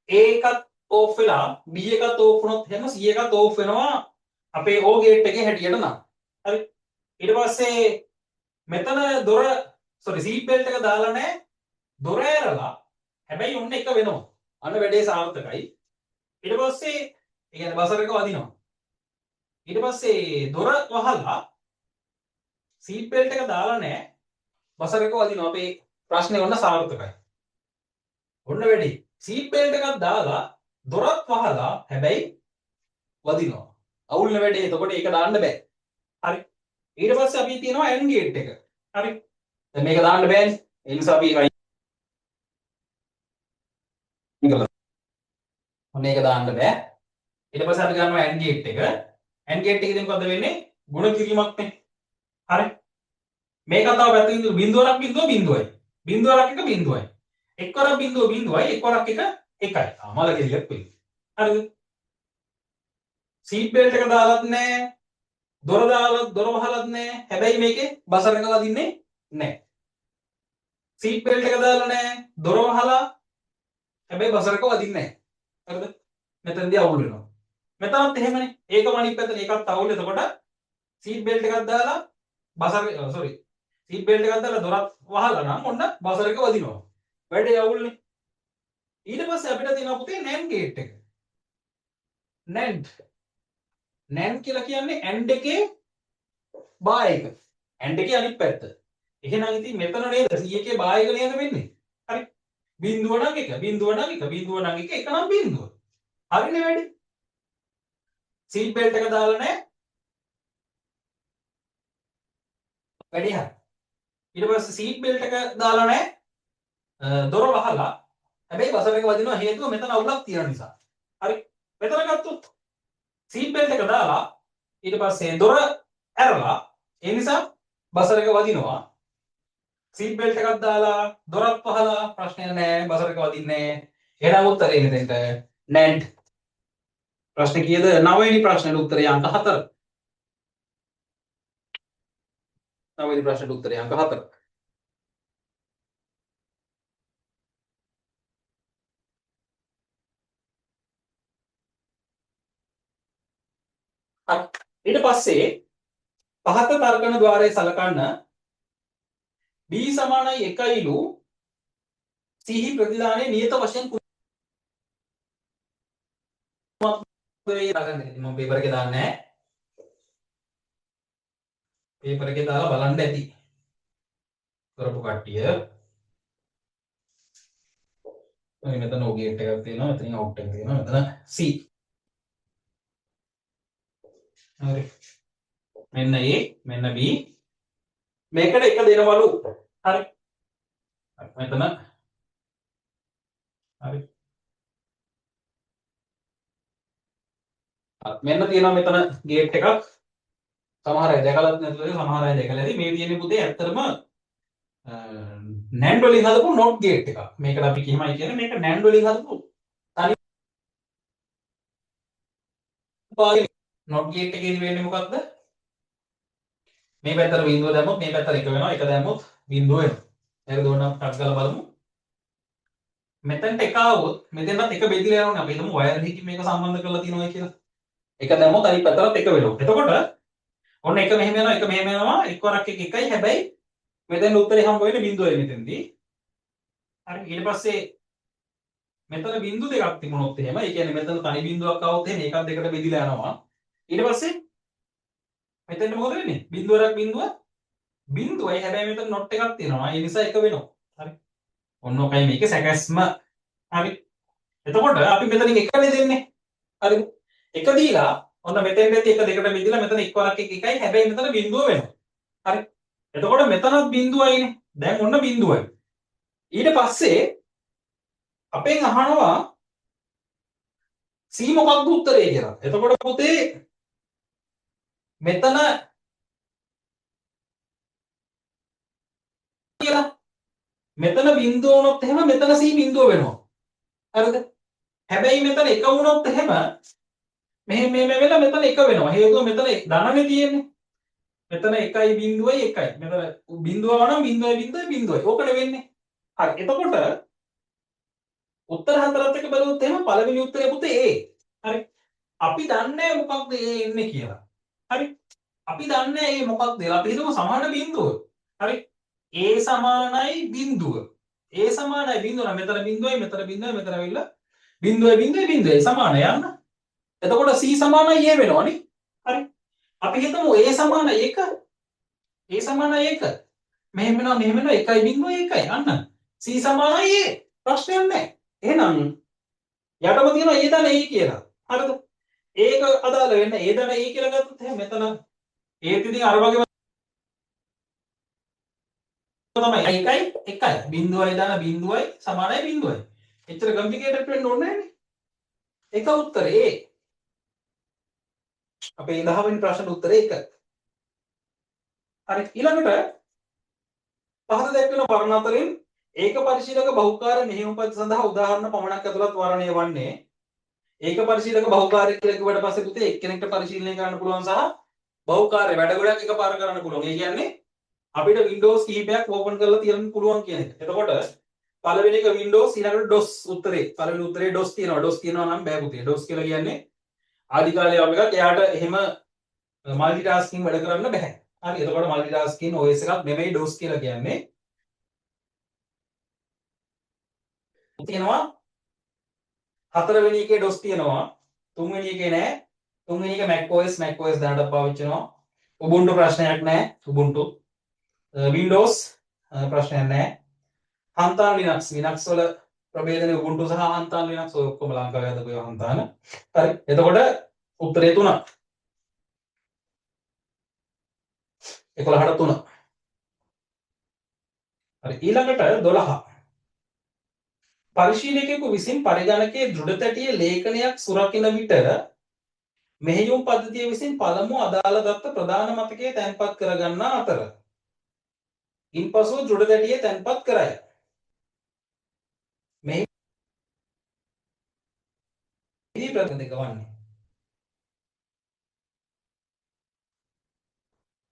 එකත් ඕෆ් වෙලා B එකත් ඕෆ් වුණොත් එහෙම C එකත් ඕෆ් වෙනවා අපේ O ගේට් එකේ හැටියට නම් හරි ඊට පස්සේ මෙතන සීට් බෙල්ට් එක දාලා නැහැ දොර ඇරලා හැබැයි ඔන්න එක වෙනවා අන්න වැඩේ සාර්ථකයි ඊට පස්සේ ඒ කියන්නේ බසර් එක වදිනවා ඊට පස්සේ දොර වහලා සීට් බෙල්ට් එක දාලා නැහැ බසර් එක වදිනවා අපේ ප්‍රශ්නේ ඔන්න සාර්ථකයි ඔන්න වැඩි සීට් බෙල්ට් එකක් දාලා දොරත් වහලා හැබැයි වදිනවා අවුල් නේ වැඩේ. එතකොට ඒක දාන්න බෑ. හරි. ඊට පස්සේ අපි තියෙනවා AND gate එක. හරි. දැන් මේක දාන්න බෑනේ. ඒ නිසා අපි අයින් කරලා. මේක දාන්න බෑ. ඊට පස්සේ අපි ගන්නවා AND gate එක. AND gate එකේදී මොකද වෙන්නේ? ගුණ කිරීමක් නේ. හරි. මේක තව පැත්තකින් බිඳුවරක් බිඳුව බිඳුවයි. බිඳුවරක් එක බිඳුවයි. එක්වරක් බිඳුව බිඳුවයි එක්වරක් එක එකයි. මල කෙලියක් වෙයි. හරිද? සීට් බෙල්ට් එක දාලත් නැහැ. දොර දාලා දොර වහලත් නැහැ. හැබැයි මේකේ බසර් එක වදින්නේ නැහැ. සීට් බෙල්ට් එක දාලා නැහැ. දොර වහලා හැබැයි බසර් එක වදින්නේ නැහැ. හරිද? මෙතනදී අවුල් වෙනවා. මෙතනත් එහෙමනේ. ඒකම අනිත් පැත්තට ඒකත් අවුල්. එතකොට සීට් බෙල්ට් එකක් දාලා බසර් සෝරි සීට් බෙල්ට් එකක් දාලා දොරත් වහලා නම් ඔන්න බසර් එක වදිනවා. වැඩේ අවුල්නේ. ඊට පස්සේ අපිට තියෙනවා පුතේ NAND gate එක. NAND කියලා කියන්නේ AND එකේ බා එක. AND එකේ අනිත් පැත්ත. එහෙනම් ඉතින් මෙතන නේද C එකේ බා එක නේද වෙන්නේ? හරි. බිඳුව නම් එක, බිඳුව නම් එක, බිඳුව නම් එක, එක නම් බිඳුව. හරිනේ වැඩි. සීට් බෙල්ට් එක දාලා නැහැ. වැඩි හරි. ඊට පස්සේ සීට් බෙල්ට් එක දාලා නැහැ. දොර වහලා හැබැයි බසර් එක වදිනවා හේතුව මෙතන අවුලක් තියෙන නිසා. හරි. මෙතන ගත්තොත් සීට් බෙල්ට් එක දාලා ඊට පස්සේ දොර ඇරලා ඒ නිසා බසර් එක වදිනවා. සීට් බෙල්ට් එකක් දාලා දොරත් වහලා ප්‍රශ්නයක් නැහැ බසර් එක වදින්නේ නැහැ. එහෙනම් උත්තරේ මෙතෙන්ට NAND. ප්‍රශ්නේ කීයද? 9 වෙනි ප්‍රශ්නෙට උත්තරය අංක 4. 9 වෙනි ප්‍රශ්නෙට උත්තරය අංක 4. ඊට පස්සේ පහත තර්කන ద్వාරයේ සලකන්න b සමානයි 1යිලු c ප්‍රතිදානයේ නියත වශයෙන් කුමක්ද දාගන්න. මම පේපර් එකේ දාන්නේ නැහැ. පේපර් එකේ දාලා බලන්න ඇති. කරපු කට්ටිය. මෙතන O ගේට් එකක් තියෙනවා. මෙතනින් අවුට් එකක් තියෙනවා. මෙතන c. හරි. මෙන්න A මෙන්න B මේකට එක දෙනවලු. හරි. මෙතන හරි. මෙන්න තියෙනවා මෙතන ගේට් එකක්. සමහර අය දැකලත් නැතුව සමහර අය දැකලා ඇති. මේ තියෙන්නේ පුතේ ඇත්තටම NAND වලින් හදපු NOT ගේට් එකක්. මේකට අපි කිව්වයි කියන්නේ මේක NAND වලින් හදපු තනි NOT ගේට් එකේදී වෙන්නේ මොකක්ද? මේ පැත්තට බිඳුව දැම්මොත් මේ පැත්තට එක වෙනවා. එක දැම්මොත් බිඳුව වෙනවා. ඒක දුන්නා ටක් ගාලා බලමු. මෙතනට එක ආවොත් මෙතනත් එක බෙදිලා යනවා. අපි හිතමු වයර් එකකින් මේක සම්බන්ධ කරලා තියෙනවා කියලා. එක දැම්මොත් අනිත් පැත්තට එක වෙනවා. එතකොට ඔන්න එක මෙහෙම යනවා එක මෙහෙම යනවා එක්වරක් එක එකයි. හැබැයි මෙතෙන් උත්තරේ හම්බ වෙන්නේ බිඳුවයි මෙතෙන්දී. හරි. ඊට පස්සේ මෙතන බිඳු දෙකක් තිබුණොත් එහෙම ඒ කියන්නේ මෙතන තනි බිඳුවක් આવොත් එහෙම ඒකත් දෙකට බෙදිලා යනවා. ඊට පස්සේ මෙතෙන්ට මොකද වෙන්නේ? බිඳුවරක් බිඳුව බිඳුවයි හැබැයි මෙතන නොට් එකක් තියෙනවා. ඒ නිසා එක වෙනවා. හරි. ඔන්න ඔකයි මේකේ සැකැස්ම. හරි. එතකොට අපි මෙතනින් එකනේ දෙන්නේ. හරිද? එක දීලා ඔන්න මෙතෙන්ට එක දෙකට බෙදලා මෙතන එක්වරක් එක එකයි හැබැයි මෙතන බිඳුව වෙනවා. හරි. එතකොට මෙතනත් බිඳුවයිනේ. දැන් ඔන්න බිඳුවයි. ඊට පස්සේ අපෙන් අහනවා C මොකක්ද උත්තරේ කියලා. එතකොට පුතේ මෙතන කියලා මෙතන බිඳුව වුණොත් එහෙම මෙතන C බිඳුව වෙනවා. හරිද? හැබැයි මෙතන එක වුණොත් එහෙම මෙහෙම වෙලා මෙතන එක වෙනවා. හේතුව මෙතන ධනනේ තියෙන්නේ. මෙතන 1යි බිඳුවයි 1යි. මෙතන බිඳුව වුණා බිඳුවයි බිඳුවයි බිඳුවයි. ඕකනේ වෙන්නේ. හරි. එතකොට උත්තර හතරත් එක බලුවොත් එහෙම පළවෙනි උත්තරේ පුතේ A. හරි. අපි දන්නේ මොකක්ද A එන්නේ කියලා. හරි. අපි දන්නේ A මොකක්ද කියලා. අපි හිතමු සමාන බිඳුව. හරි. A සමානයි බිඳුව. A සමානයි බිඳුව නම් මෙතන බිඳුවයි මෙතන බිඳුවයි මෙතන ඇවිල්ලා බිඳුවයි බිඳුවයි බිඳුවයි සමාන යන්න. එතකොට C සමානයි A වෙනවනේ. හරි. අපි හිතමු A සමානයි 1. A සමානයි 1. මෙහෙම වෙනවා 1.01යි අන්න. C සමානයි A. ප්‍රශ්නයක් නැහැ. එහෙනම් යටම තියෙනවා A දන A කියලා. හරිද? ඒක අදාළ වෙන්න ඒ දන ඒ කියලා ගත්තොත් එහෙනම් මෙතන ඒත් ඉතින් අර වගේම තමයි එකයි එකයි බිඳුවයි දාන බිඳුවයි සමානයි බිඳුවයි. එච්චර කම්ප්ලිකේටඩ් වෙන්න ඕනේ නැහැ නේ. ඒක උත්තරේ ඒ. අපේ 10 වෙනි ප්‍රශ්නෙට උත්තරේ ඒක. හරි ඊළඟට පහත දැක්වෙන වර්ණ අතරින් ඒක පරිශීලක බහුකාර්ය මෙහෙයුම් පද සඳහා උදාහරණ පමණක් ඇතුළත් වර්ණය වන්නේ ඒක පරිශීලක බහුකාර්ය කියලා කිව්වට පස්සේ පුතේ එක්කෙනෙක්ට පරිශීලනය කරන්න පුළුවන් සහ බහුකාර්ය වැඩ ගොඩක් එකපාර කරන්න පුළුවන්. ඒ කියන්නේ අපිට Windows කිහිපයක් ඕපන් කරලා තියන්න පුළුවන් කියන එක. එතකොට පළවෙනි එක Windows ඊළඟට DOS උත්තරේ. පළවෙනි උත්තරේ DOS තියෙනවා. DOS තියෙනවා නම් බෑ පුතේ. DOS කියලා කියන්නේ ආදි කාලේ වගේ එකක්. එයාට එහෙම මල්ටි ටාස්කින් වැඩ කරන්න බෑ. හරි. එතකොට මල්ටි ටාස්කින් OS එකක් නෙමෙයි DOS කියලා කියන්නේ. තියෙනවා හතරවෙනි එකේ DOS තියෙනවා. තුන්වෙනි එකේ නෑ. තුන්වෙනි එක macOS දැනට පාවිච්චි කරනවා. Ubuntu ප්‍රශ්නයක් නෑ. Ubuntu Windows ප්‍රශ්නයක් නෑ. හන්තාන Linux වල ප්‍රභේදනේ Ubuntu සහ හන්තාන Linux ඔය ඔක්කොම ලංකාවේ හදපු ඒවා හන්තාන. හරි. එතකොට උත්තරේ 3. 11ට 3. හරි. ඊළඟට 12. පරිශීලකයෙකු විසින් පරිගණකයේ දෘಢ තැටිය ලේඛනයක් සුරකින විට මෙහෙයුම් පද්ධතිය විසින් පළමු අදාළ දත්ත ප්‍රධාන මතකයේ තැන්පත් කරගන්නා අතර ඉන්පසු දෘಢ තැටිය තැන්පත් කරයි. මෙහි ප්‍රශ්න දෙක වන්නේ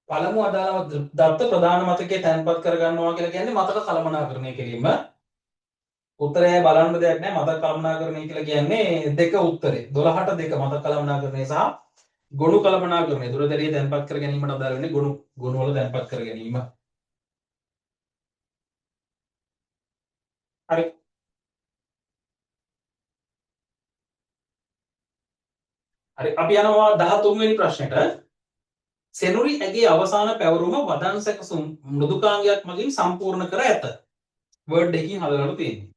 පළමු අදාළ දත්ත ප්‍රධාන මතකයේ තැන්පත් කරගන්නවා කියලා කියන්නේ මතක කළමනාකරණය කිරීම. උත්තරය බලන්න දෙයක් නැහැ. මතක කළමනාකරණය කියලා කියන්නේ දෙක උත්තරේ 12ට 2 මතක කළමනාකරණය සහ ගොනු කළමනාකරණය. දෘಢ තැටිය තැන්පත් කර ගැනීමට අදාළ වෙන්නේ ගොනු වල තැන්පත් කර ගැනීම. හරි. හරි අපි යනවා 13 වෙනි ප්‍රශ්නෙට. සෙනුරි ඇගේ අවසාන පැවරුම වදන් සැකසුම් මෘදුකාංගයක් මගින් සම්පූර්ණ කර ඇත. වර්ඩ් එකකින් හදලා තියෙන්නේ.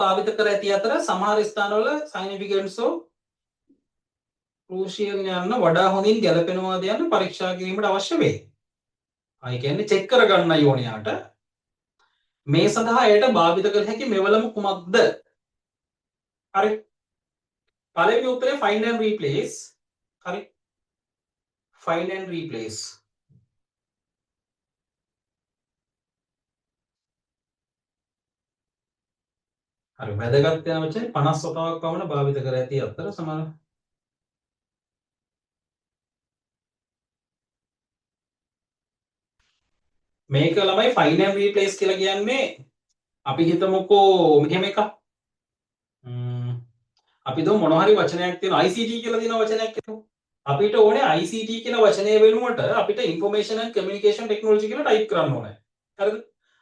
භාවිත කර ඇති අතර සමහර ස්ථානවල significance of crucial යන වඩා හොඳින් ගැලපෙනවාද යන පරීක්ෂා කිරීමට අවශ්‍ය වේ. අය කියන්නේ චෙක් කරගන්නයි ඕනේ යාට. මේ සඳහා එයට භාවිත කළ හැකි මෙවලම කුමක්ද? හරි. පළවෙනි උත්තරේ find and replace. හරි. find and replace. හරි වැදගත් යන වචනේ 50 වතාවක් පමණ භාවිත කර ඇති අතර සමහර මේක ළමයි find and replace කියලා කියන්නේ අපි හිතමුකෝ මෙහෙම එකක් අපි දෝ මොනවා හරි වචනයක් තියෙනවා ICT කියලා දෙන වචනයක් හිතමු අපිට ඕනේ ICT කියන වචනය වෙනුවට අපිට information and communication technology කියලා ටයිප් කරන්න ඕනේ හරිද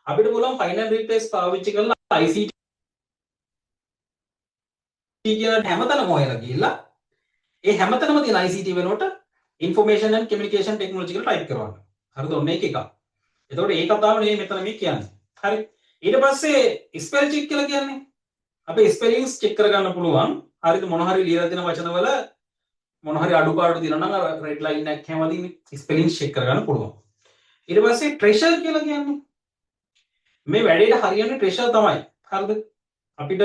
අපිට පුළුවන් find and replace පාවිච්චි කරලා ICT කියන හැමතැනම හොයලා ගිහිල්ලා ඒ හැමතැනම තියෙන ICT වෙනුවට information and communication technology කියලා ටයිප් කරවන්න හරිද ඔන්න ඒක එකක් එතකොට ඒක තමයි මේ මෙතන මේ කියන්නේ. හරි. ඊට පස්සේ ස්පෙල් චෙක් කියලා කියන්නේ අපේ ස්පෙලින්ග්ස් චෙක් කරගන්න පුළුවන්. හරිද මොන හරි ලියලා තියෙන වචනවල මොන හරි අඩුපාඩු තියෙනවා නම් අර රෙඩ් ලයින් එකක් හැමදීම ස්පෙලින්ග්ස් චෙක් කරගන්න පුළුවන්. ඊට පස්සේ ට්‍රෙෂර් කියලා කියන්නේ මේ වැඩේට හරියන්නේ ට්‍රෙෂර් තමයි. හරිද? අපිට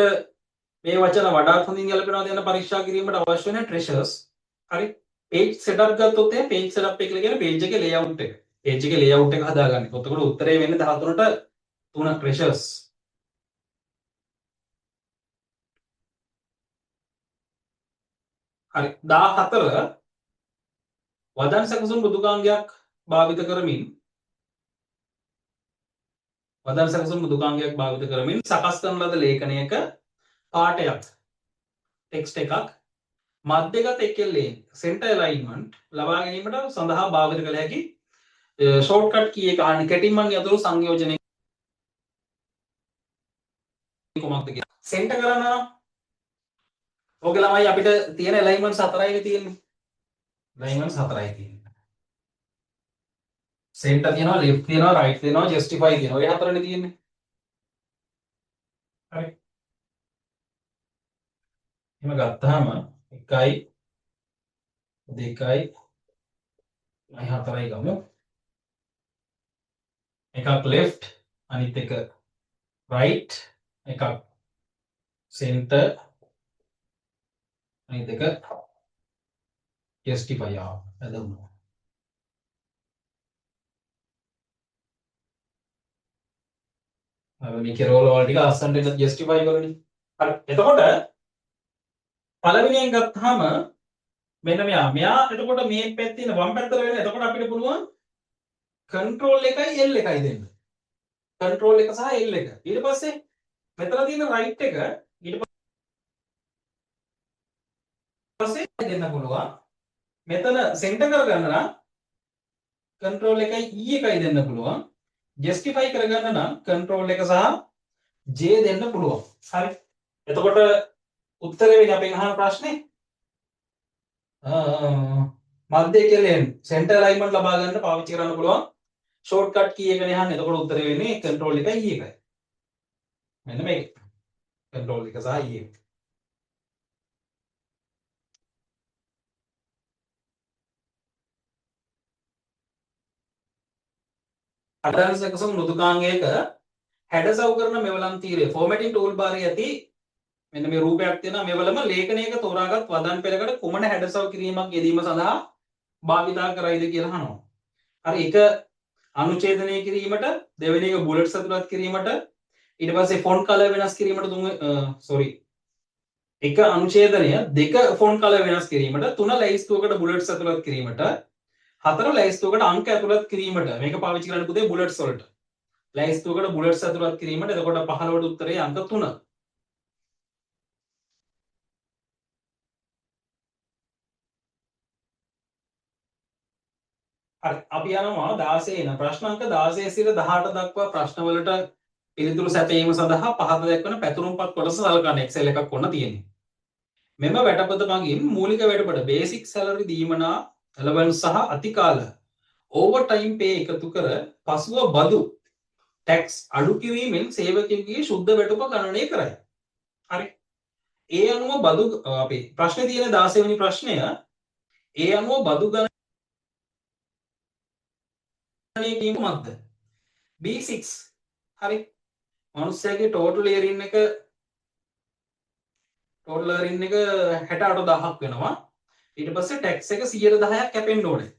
මේ වචන වඩාත් හොඳින් ගැලපෙනවද යන පරීක්ෂා කිරීමට අවශ්‍ය වෙන ට්‍රෙෂර්ස්. හරි. page setup ගත්තොත් එහෙනම් page setup එක කියලා කියන්නේ page එකේ layout එක. page එකේ layout එක හදාගන්න. එතකොට උත්තරේ වෙන්නේ 13ට 3 treasures. හරි 14 වදන් සැකසුම් මෘදුකාංගයක් භාවිත කරමින් සකස් කරන ලද ලේඛනයක පාඨයක් ටෙක්ස්ට් එකක් මධ්‍යගත එකල්ලේ center alignment ලබා ගැනීමට සඳහා භාවිත කළ හැකි shortcut key එක අහන්න කැටින් මම යතුරු සංයෝජනය කොහොමද කියලා center කරන්න නම් ඕක ළමයි අපිට තියෙන alignments 4යිනේ තියෙන්නේ alignments 4යි තියෙන්නේ center තියෙනවා left තියෙනවා right තියෙනවා justify තියෙනවා ඔය හතරනේ තියෙන්නේ හරි එහෙම ගත්තාම 1යි 2යි 4යි ගමු. එකක් left අනිත් එක right එකක් center අනිත් එක justify ඇදමු. මේ කෙරවල වල ටික අස්සන්ට එන justify කරන්නේ. හරි. එතකොට පළවෙනියෙන් ගත්තාම මෙන්න මෙයා එතකොට මේ පැත්තේ ඉන්න වම් පැත්තට වෙන එතකොට අපිට පුළුවන් control එකයි L එකයි දෙන්න. control එක සහ L එක. ඊට පස්සේ මෙතන තියෙන right එක ඊට පස්සේ දෙන්න පුළුවන්. මෙතන center කරගන්න නම් control එකයි E එකයි දෙන්න පුළුවන්. justify කරගන්න නම් control එක සහ J දෙන්න පුළුවන්. හරි. එතකොට උත්තරේ වෙන්නේ අපෙන් අහන ප්‍රශ්නේ මධ්‍ය කෙලෙන් center alignment ලබා ගන්න පාවිච්චි කරන්න පුළුවන් shortcut key එකනේ අහන්නේ. එතකොට උත්තරේ වෙන්නේ control එකයි E එකයි. මෙන්න මේක. control එක සහ E එක. අදාළස එකසම මෘදුකාංගයක හැඩසව් කරන මෙවලම් තීරය formatting toolbar එකේ ඇති මෙන්න මේ රූපයක් තියෙනවා. මෙවලම ලේඛනයක තෝරාගත් වදන් පෙළකට කුමන හැඩසව් කිරීමක් යෙදීම සඳහා භාවිතා කරයිද කියලා අහනවා. හරි. එක අනුඡේදනය කිරීමට, දෙවෙනි එක බුලට්ස් ඇතුළත් කිරීමට, ඊට පස්සේ ෆොන්ට් කලර් වෙනස් කිරීමට එක අනුඡේදනය දෙක ෆොන්ට් කලර් වෙනස් කිරීමට, තුන ලැයිස්තුවකට බුලට්ස් ඇතුළත් කිරීමට, හතර ලැයිස්තුවකට අංක ඇතුළත් කිරීමට මේක පාවිච්චි කරන්න පුතේ බුලට්ස් වලට. ලැයිස්තුවකට බුලට්ස් ඇතුළත් කිරීමට එතකොට 15ට උත්තරේ අංක 3. හරි. අපි යනවා 16 වෙන ප්‍රශ්න අංක 16 සිට 18 දක්වා ප්‍රශ්නවලට පිළිතුරු සැපයීම සඳහා පහත දක්වන පැතුරුම්පත් කොටස සලකන්න Excel එකක් ඔන්න තියෙනවා. මෙම වැටපත මගින් මූලික වැටපත බේසික් සැලරි දීමනා allowance සහ අතිකාල ඕවර් ටයිම් පේ එකතු කර පසුව බදු ටැක්ස් අඩු කිරීමෙන් සේවකයෙකුගේ ශුද්ධ වැටුප ගණනය කරයි. හරි. ඒ අනුව බදු අපි ප්‍රශ්නේ තියෙන 16 වෙනි ප්‍රශ්නය ඒ අනුව බදු ගණනය කිරීම මක්ද? B6. හරි. මනුස්සයාගේ total earning එක 68000ක් වෙනවා. ඊට පස්සේ tax එක 110ක් කැපෙන්න ඕනේ.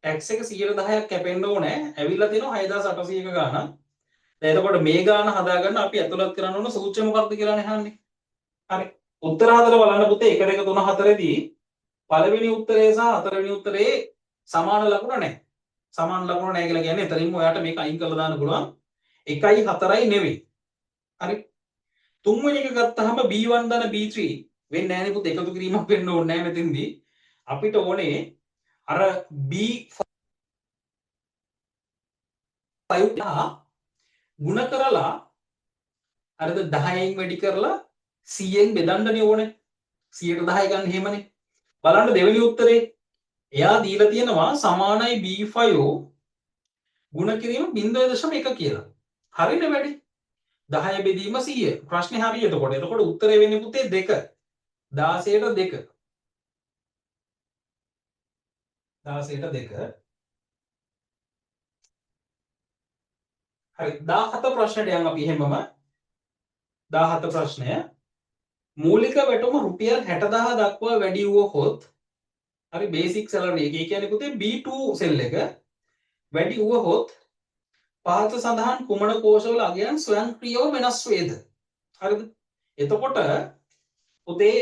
tax එක 110ක් කැපෙන්න ඕනේ. ඇවිල්ලා තියෙනවා 6800ක ගාණක්. දැන් එතකොට මේ ගාණ හදාගන්න අපි ඇතුළත් කරන්න ඕන සූත්‍රය මොකක්ද කියලානේ අහන්නේ. හරි. උත්තර හතර බලන්න පුතේ 1 2 3 4 දී පළවෙනි උත්තරේ සහ හතරවෙනි උත්තරේ සමාන ලකුණ නැහැ. සමාන ලකුණ නැහැ කියලා කියන්නේ එතනින්ම ඔයාට මේක අයින් කරලා දාන්න පුළුවන්. 1යි 4යි නෙවෙයි. හරි. තුන්වෙනි එක ගත්තාම B1 දන B3 වෙන්නේ නැහැ නේ පුතේ. එකතු කිරීමක් වෙන්න ඕනේ නැහැ මෙතෙන්දී. අපිට ඕනේ අර B5 ගුණ කරලා අරද 10න් වැඩි කරලා 100න් බෙදන්නනේ ඕනේ. 100ට 10 ගන්න එහෙමනේ. බලන්න දෙවෙනි උත්තරේ එයා දීලා තියෙනවා සමානයි B5 ගුණ කිරීම 0.1 කියලා. හරිනේ වැඩි. 10 බෙදීම 100. ප්‍රශ්නේ හරිය එතකොට. එතකොට උත්තරේ වෙන්නේ පුතේ 2. 16ට 2. 16ට 2. හරි 17 ප්‍රශ්නට යන් අපි එහෙමම 17 ප්‍රශ්නය මූලික වැටුම රුපියල් 60000 දක්වා වැඩි වුවහොත් හරි බේසික් සැලරි එක. ඒ කියන්නේ පුතේ B2 සෙල් එක වැඩි වුවහොත් පහත සඳහන් කුමන කෝෂවල අගයන් ස්වයංක්‍රීයව වෙනස් වේද? හරිද? එතකොට පුතේ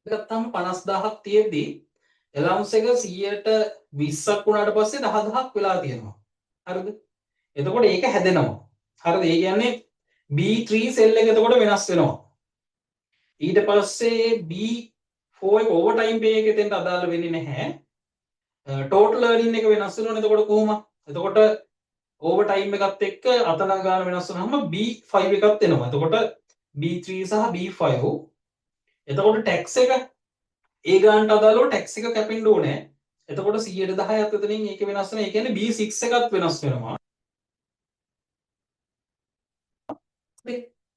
ගත්තාම 50000ක් තියෙද්දී allowance එක 100ට 20ක් වුණාට පස්සේ 10000ක් වෙලා තියෙනවා. හරිද? එතකොට ඒක හැදෙනවා. හරිද? ඒ කියන්නේ B3 සෙල් එක එතකොට වෙනස් වෙනවා. ඊට පස්සේ B4 එක ඕවර් ටයිම් පේ එක එතෙන්ට අදාළ වෙන්නේ නැහැ. ටෝටල් earning එක වෙනස් වෙනවනේ එතකොට කොහොමද? එතකොට ඕවර් ටයිම් එකත් එක්ක අතන ගාන වෙනස් වුනහම B5 එකත් එනවා. එතකොට B3 සහ B5 එතකොට ටැක්ස් එක ඒ ගානට අදාළව ටැක්ස් එක කැපෙන්න ඕනේ. එතකොට 110ක් එතනින් ඒක වෙනස් වෙනවා. ඒ කියන්නේ B6 එකත් වෙනස් වෙනවා.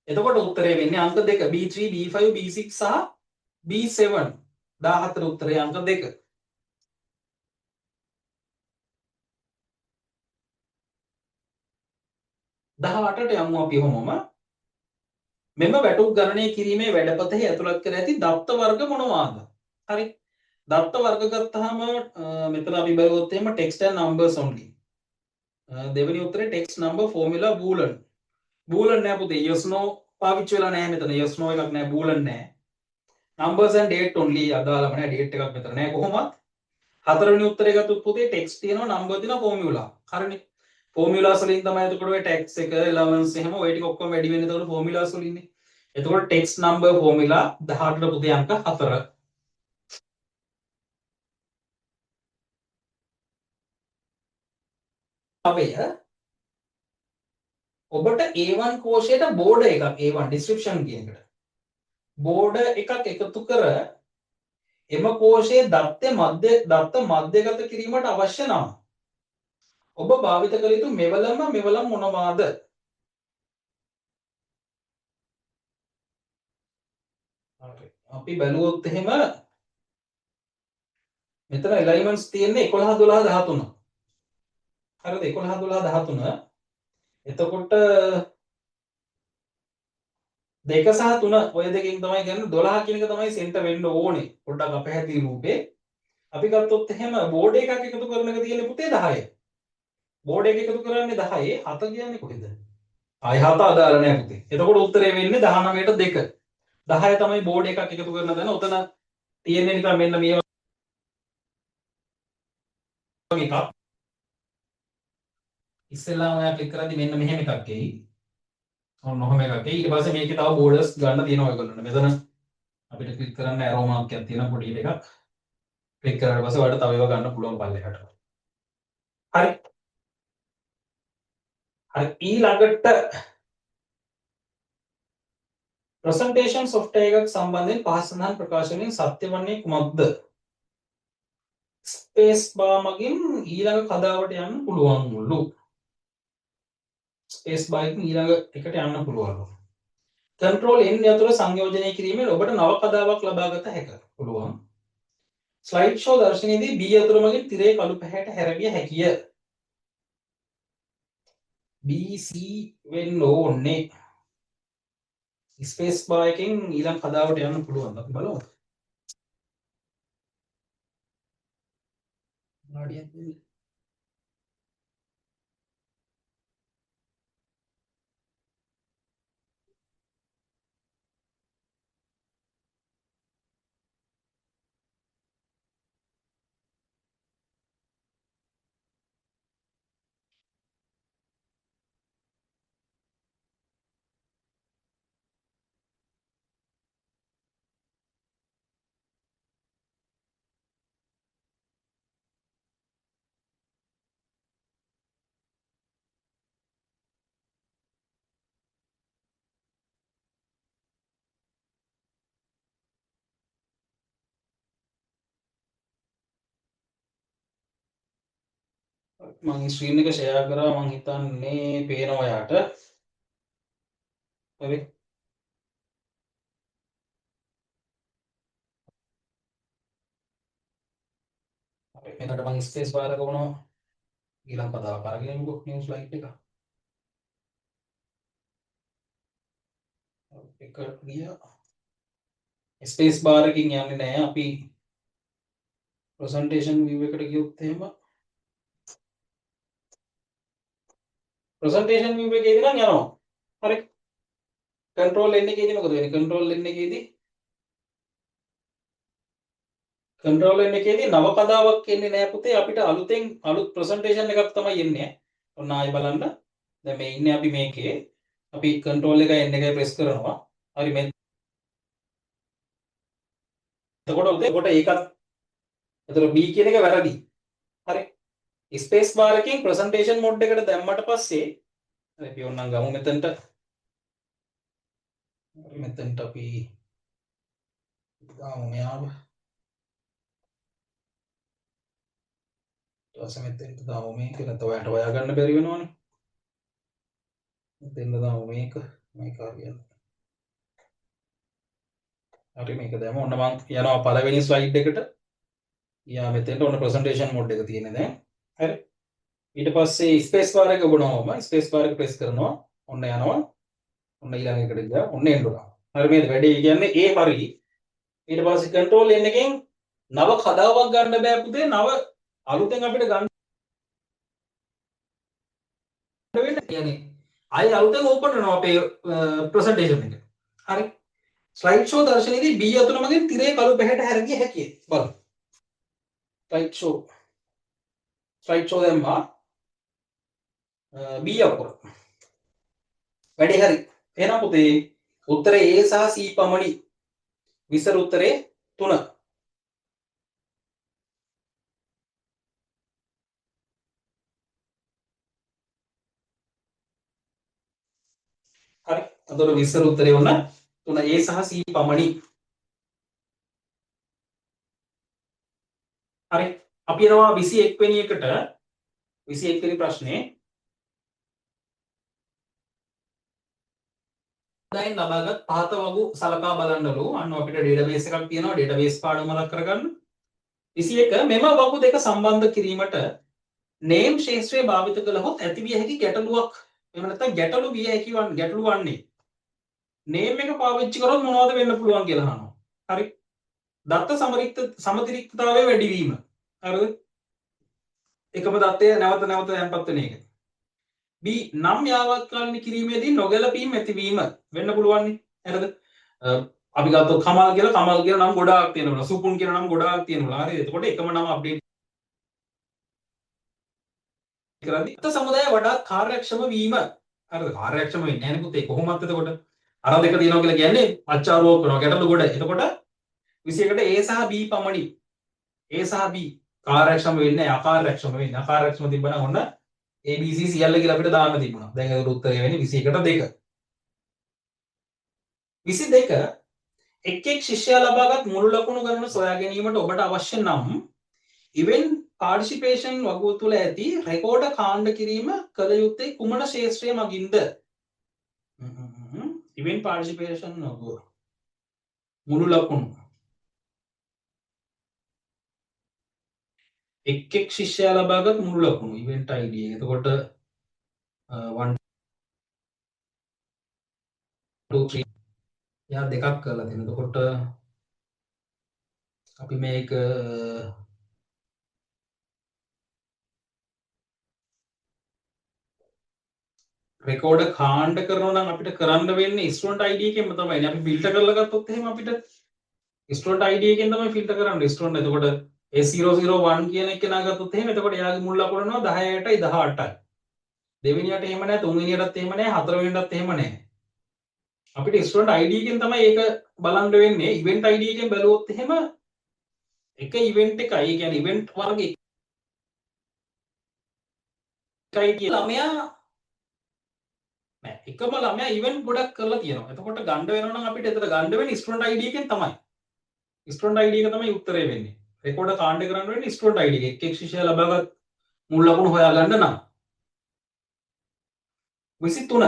එතකොට උත්තරේ වෙන්නේ අංක දෙක B3 B5 B6 සහ B7 14 උත්තරේ අංක දෙක 18ට යමු අපි ඔහොමම මෙම වැටුප් ගණනය කිරීමේ වැඩපතෙහි ඇතුළත් කර ඇති දත්ත වර්ග මොනවාද හරි දත්ත වර්ග ගත්තාම මෙතන අපි බලුවොත් එහෙම text and numbers only දෙවෙනි උත්තරේ text number formula boolean boolean නෑ පුතේ yes no පාවිච්චි වෙලා නෑ මෙතන yes no එකක් නෑ boolean නෑ numbers and date only අදාළම නෑ date එකක් මෙතන නෑ කොහොමත් හතරවෙනි උත්තරේ ගත්තොත් පුතේ text තියෙනවා number තියෙනවා formula හරිනේ formulas වලින් තමයි එතකොට ඔය tax එක allowance එහෙම ඔය ටික ඔක්කොම වැඩි වෙන්නේ එතකොට formulas වලින්නේ එතකොට text number formula 18ට පුතේ අංක 4 අවය ඔබට A1 කෝෂයට බෝඩ එකක් A1 description කියන එකට බෝඩ එකක් එකතු කර එම කෝෂයේ දත්ත මධ්‍යගත කිරීමට අවශ්‍ය නම් ඔබ භාවිත කළ යුතු මෙවලම් මොනවාද අපි බැලුවොත් එහෙම මෙතන එලයිමන්ට්ස් තියෙන්නේ 11 12 13 හරිද 11 12 13 එතකොට දෙක සහ තුන ඔය දෙකෙන් තමයි කියන්නේ 12 කියන එක තමයි සෙන්ටර් වෙන්න ඕනේ පොඩ්ඩක් අපහැදිලි රූපේ අපි ගත්තොත් එහෙම බෝඩ් එකක් එකතු කරන එක තියෙන්නේ පුතේ 10 බෝඩ් එක එකතු කරන්නේ 10 7 කියන්නේ කොහෙද ආය 7 අදාළ නැහැ පුතේ එතකොට උත්තරේ වෙන්නේ 19ට 2 10 තමයි බෝඩ් එකක් එකතු කරන තැන උතන තියෙන්නේ නිකන් මෙන්න මේ වගේ එකක් ඉස්සෙල්ලාම ඔයා ක්ලික් කරද්දි මෙන්න මෙහෙම එකක් එයි ඔන්න ඔහොම එකක් එයි ඊට පස්සේ මේකේ තව බෝඩර්ස් ගන්න තියෙනවා ඔයගොල්ලන්ට මෙතන අපිට ක්ලික් කරන්න ඇරෝ මාක් එකක් තියෙනවා පොඩි එකක් ක්ලික් කරාට පස්සේ ඔයාලට තව ඒවා ගන්න පුළුවන් පල්ලෙහාට හරි හරි ඊළඟට ප්‍රසන්ටේෂන් software එකක් සම්බන්ධයෙන් පහසු සඳහන් ප්‍රකාශ වලින් සත්‍ය වන්නේ කුමක්ද ස්පේස් බාර් මගින් ඊළඟ කතාවට යන්න පුළුවන්ලු ස්පේස් බාර් එකෙන් ඊළඟ එකට යන්න පුළුවන්ලු control n යතුරු සංයෝජනය කිරීමෙන් ඔබට නව කතාවක් ලබාගත හැක පුළුවන් ස්ලයිඩ් ෂෝ දර්ශනයේදී B යතුරු මගින් තිරේ කළු පැහැයට හැරවිය හැකිය BC වෙන්න ඕනේ ස්පේස් බාර් එකෙන් ඊළඟ කතාවට යන්න පුළුවන් අපි බලමු නාඩියක් දෙන්න මම ස්ක්‍රීන් එක ෂෙයා කරා මම හිතන්නේ පේනවා යාට හරි අපි මෙතනට මම ස්පේස් බාර් එක වුණා ඊළඟ කතාවක් අරගෙන යමුකෝ නිවුස් ලයිට් එක එක ගියා ස්පේස් බාර් එකකින් යන්නේ නැහැ අපි ප්‍රසන්ටේෂන් view එකට ගියොත් එහෙම ප්‍රසන්ටේෂන් view එකේදී නම් යනවා හරි control n එකේදී මොකද වෙන්නේ control n එකේදී control n එකේදී නව කතාවක් එන්නේ නැහැ පුතේ අපිට අලුතෙන් අලුත් ප්‍රසන්ටේෂන් එකක් තමයි එන්නේ ඔන්න ආයෙ බලන්න දැන් මේ ඉන්නේ අපි මේකේ අපි control එක n එකයි press කරනවා හරි මේ එතකොට ඒකත් එතකොට B කියන එක වැරදි හරි ස්පේස් බාර් එකෙන් ප්‍රසන්ටේෂන් මොඩ් එකට දැම්මට පස්සේ අපි ඕනනම් ගමු මෙතනට අපි ගමු මෙයාව ඊට පස්සේ මෙතෙන්ට දාමු මේක නැත්නම් ඔයාලට හොයාගන්න බැරි වෙනවනේ මෙතෙන්ට දාමු මේක මේක හරියට. හරි මේක දැන් ඔන්න මම යනවා පළවෙනි ස්ලයිඩ් එකට. යා මෙතෙන්ට ඔන්න ප්‍රසන්ටේෂන් මෝඩ් එක තියෙන්නේ දැන්. හරි. ඊට පස්සේ ස්පේස් බාර් එක ඔබනවම ස්පේස් බාර් එක ප්‍රෙස් කරනවා. ඔන්න යනවා. ඔන්න ඊළඟ එකට ගියා. ඔන්න එන්න උනා. හරි මේක වැඩේ කියන්නේ ඒ හරි. ඊට පස්සේ කන්ට්‍රෝල් N එකෙන් නව කඩාවක් ගන්න බෑ පුතේ. නව අලුතෙන් අපිට ගන්න වෙන්නේ. කියන්නේ ආයෙ අලුතෙන් ඕපන් කරනවා අපේ ප්‍රසන්ටේෂන් එක. හරි. ස්ලයිඩ් ෂෝ දර්ශනයේදී B අතුල මගින් තිරේ කළු පැහැට හැරගිය හැකියි. බලමු. ස්ලයිඩ් ෂෝ දැම්මා. B අකුර. වැඩි හරි. එහෙනම් පුතේ උත්තරේ A සහ C පමණි. විසර උත්තරේ 3. හරි. අතන විසර උත්තරේ වුණා 3 A සහ C පමණි. හරි. අපි යනවා 21 වෙනි එකට. 21 වෙනි ප්‍රශ්නේ. දැන් ලබාගත් පහත වගු සලකා බලන්නලු. අන්න අපිට ඩේටාබේස් එකක් තියෙනවා. ඩේටාබේස් පාඩමක් කරගන්න. 21 මෙම වගු දෙක සම්බන්ධ කිරීමට නේම් ශේෂ්ත්‍රය භාවිත කළහොත් ඇතිවිය හැකි ගැටලුවක් එහෙම නැත්නම් ගැටලු විය හැකි ගැටලු වන්නේ නේම් එක පාවිච්චි කරොත් මොනවද වෙන්න පුළුවන් කියලා අහනවා. හරි. දත්ත සමතිරික්තතාවය වැඩි වීම. හරිද? එකම දත්තය නැවත නැවත තැන්පත් වෙන එක. B නම් යාවත්කාලින කිරීමේදී නොගැලපීම් ඇතිවීම වෙන්න පුළුවන් නේ. හරිද? අපි ගත්තොත් කමල් කියලා නම් ගොඩාක් තියෙනවා. සුපුන් කියලා නම් ගොඩාක් තියෙනවා. හරිද? එතකොට එකම නම අප්ඩේට් කරද්දී දත්ත සමුදාය වඩාත් කාර්යක්ෂම වීම. හරිද? කාර්යක්ෂම වෙන්නේ නැහැ නේ පුතේ. කොහොමද එතකොට? අර දෙක තියෙනවා කියලා කියන්නේ අච්චාරුවක් කරනවා. ගැටලු ගොඩ. එතකොට 21ට A සහ B පමණි. A සහ B කාර්යක්ෂම වෙන්නේ නැහැ. අකාර්යක්ෂම වෙන්නේ. අකාර්යක්ෂම තිබ්බනම් ඔන්න ABC සියල්ල කියලා අපිට දාන්න තිබුණා. දැන් ඒකට උත්තරය වෙන්නේ 21ට 2. 22 එක් එක් ශිෂ්‍යයා ලබාගත් මුළු ලකුණු ගණන සොයා ගැනීමට ඔබට අවශ්‍ය නම් ඉවෙන්ට් පාර්ටිසිපේෂන් වගුව තුළ ඇති රෙකෝඩ කාණ්ඩ කිරීම කළ යුත්තේ කුමන ශේෂ්ත්‍රය මගින්ද? ඉවෙන්ට් පාර්ටිසිපේෂන් වගුව මුළු ලකුණු එක් එක් ශිෂ්‍යයා ලබාගත් මුළු ලකුණු ඉවෙන්ට් ID එක. එතකොට 1 2 3 යා දෙකක් කරලා තියෙනවා. එතකොට අපි මේක රෙකෝඩ කාණ්ඩ කරනවා නම් අපිට කරන්න වෙන්නේ ස්ටුඩන්ට් ID එකෙන්ම තමයි. අපි ෆිල්ටර් කරලා ගත්තොත් එහෙම අපිට ස්ටුඩන්ට් ID එකෙන් තමයි ෆිල්ටර් කරන්නේ. ස්ටුඩන්ට් එතකොට A001 කියන එක නාගත්තොත් එහෙම එතකොට එයාගේ මුල් ලකුණ වෙනවා 10ටයි 18යි. දෙවෙනියට එහෙම නැහැ, තුන්වෙනියටත් එහෙම නැහැ, හතරවෙනියටත් එහෙම නැහැ. අපිට ස්ටුඩන්ට් ID එකෙන් තමයි ඒක බලන්න වෙන්නේ. ඉවෙන්ට් ID එකෙන් බැලුවොත් එහෙම එක ඉවෙන්ට් එකයි, ඒ කියන්නේ ඉවෙන්ට් වර්ග එකයි කියලා ළමයා නෑ. එකම ළමයා ඉවෙන්ට් ගොඩක් කරලා තියෙනවා. එතකොට ගන්න වෙනවා නම් අපිට එතන ගන්න වෙන්නේ ස්ටුඩන්ට් ID එකෙන් තමයි. ස්ටුඩන්ට් ID එක තමයි උත්තරේ වෙන්නේ. රෙකෝඩ කාණ්ඩ කරන්න වෙන්නේ ස්ටුඩන්ට් ID එක. එක් එක් ශිෂ්‍යයා ලබාගත් මුල් ලකුණු හොයාගන්න නම් 23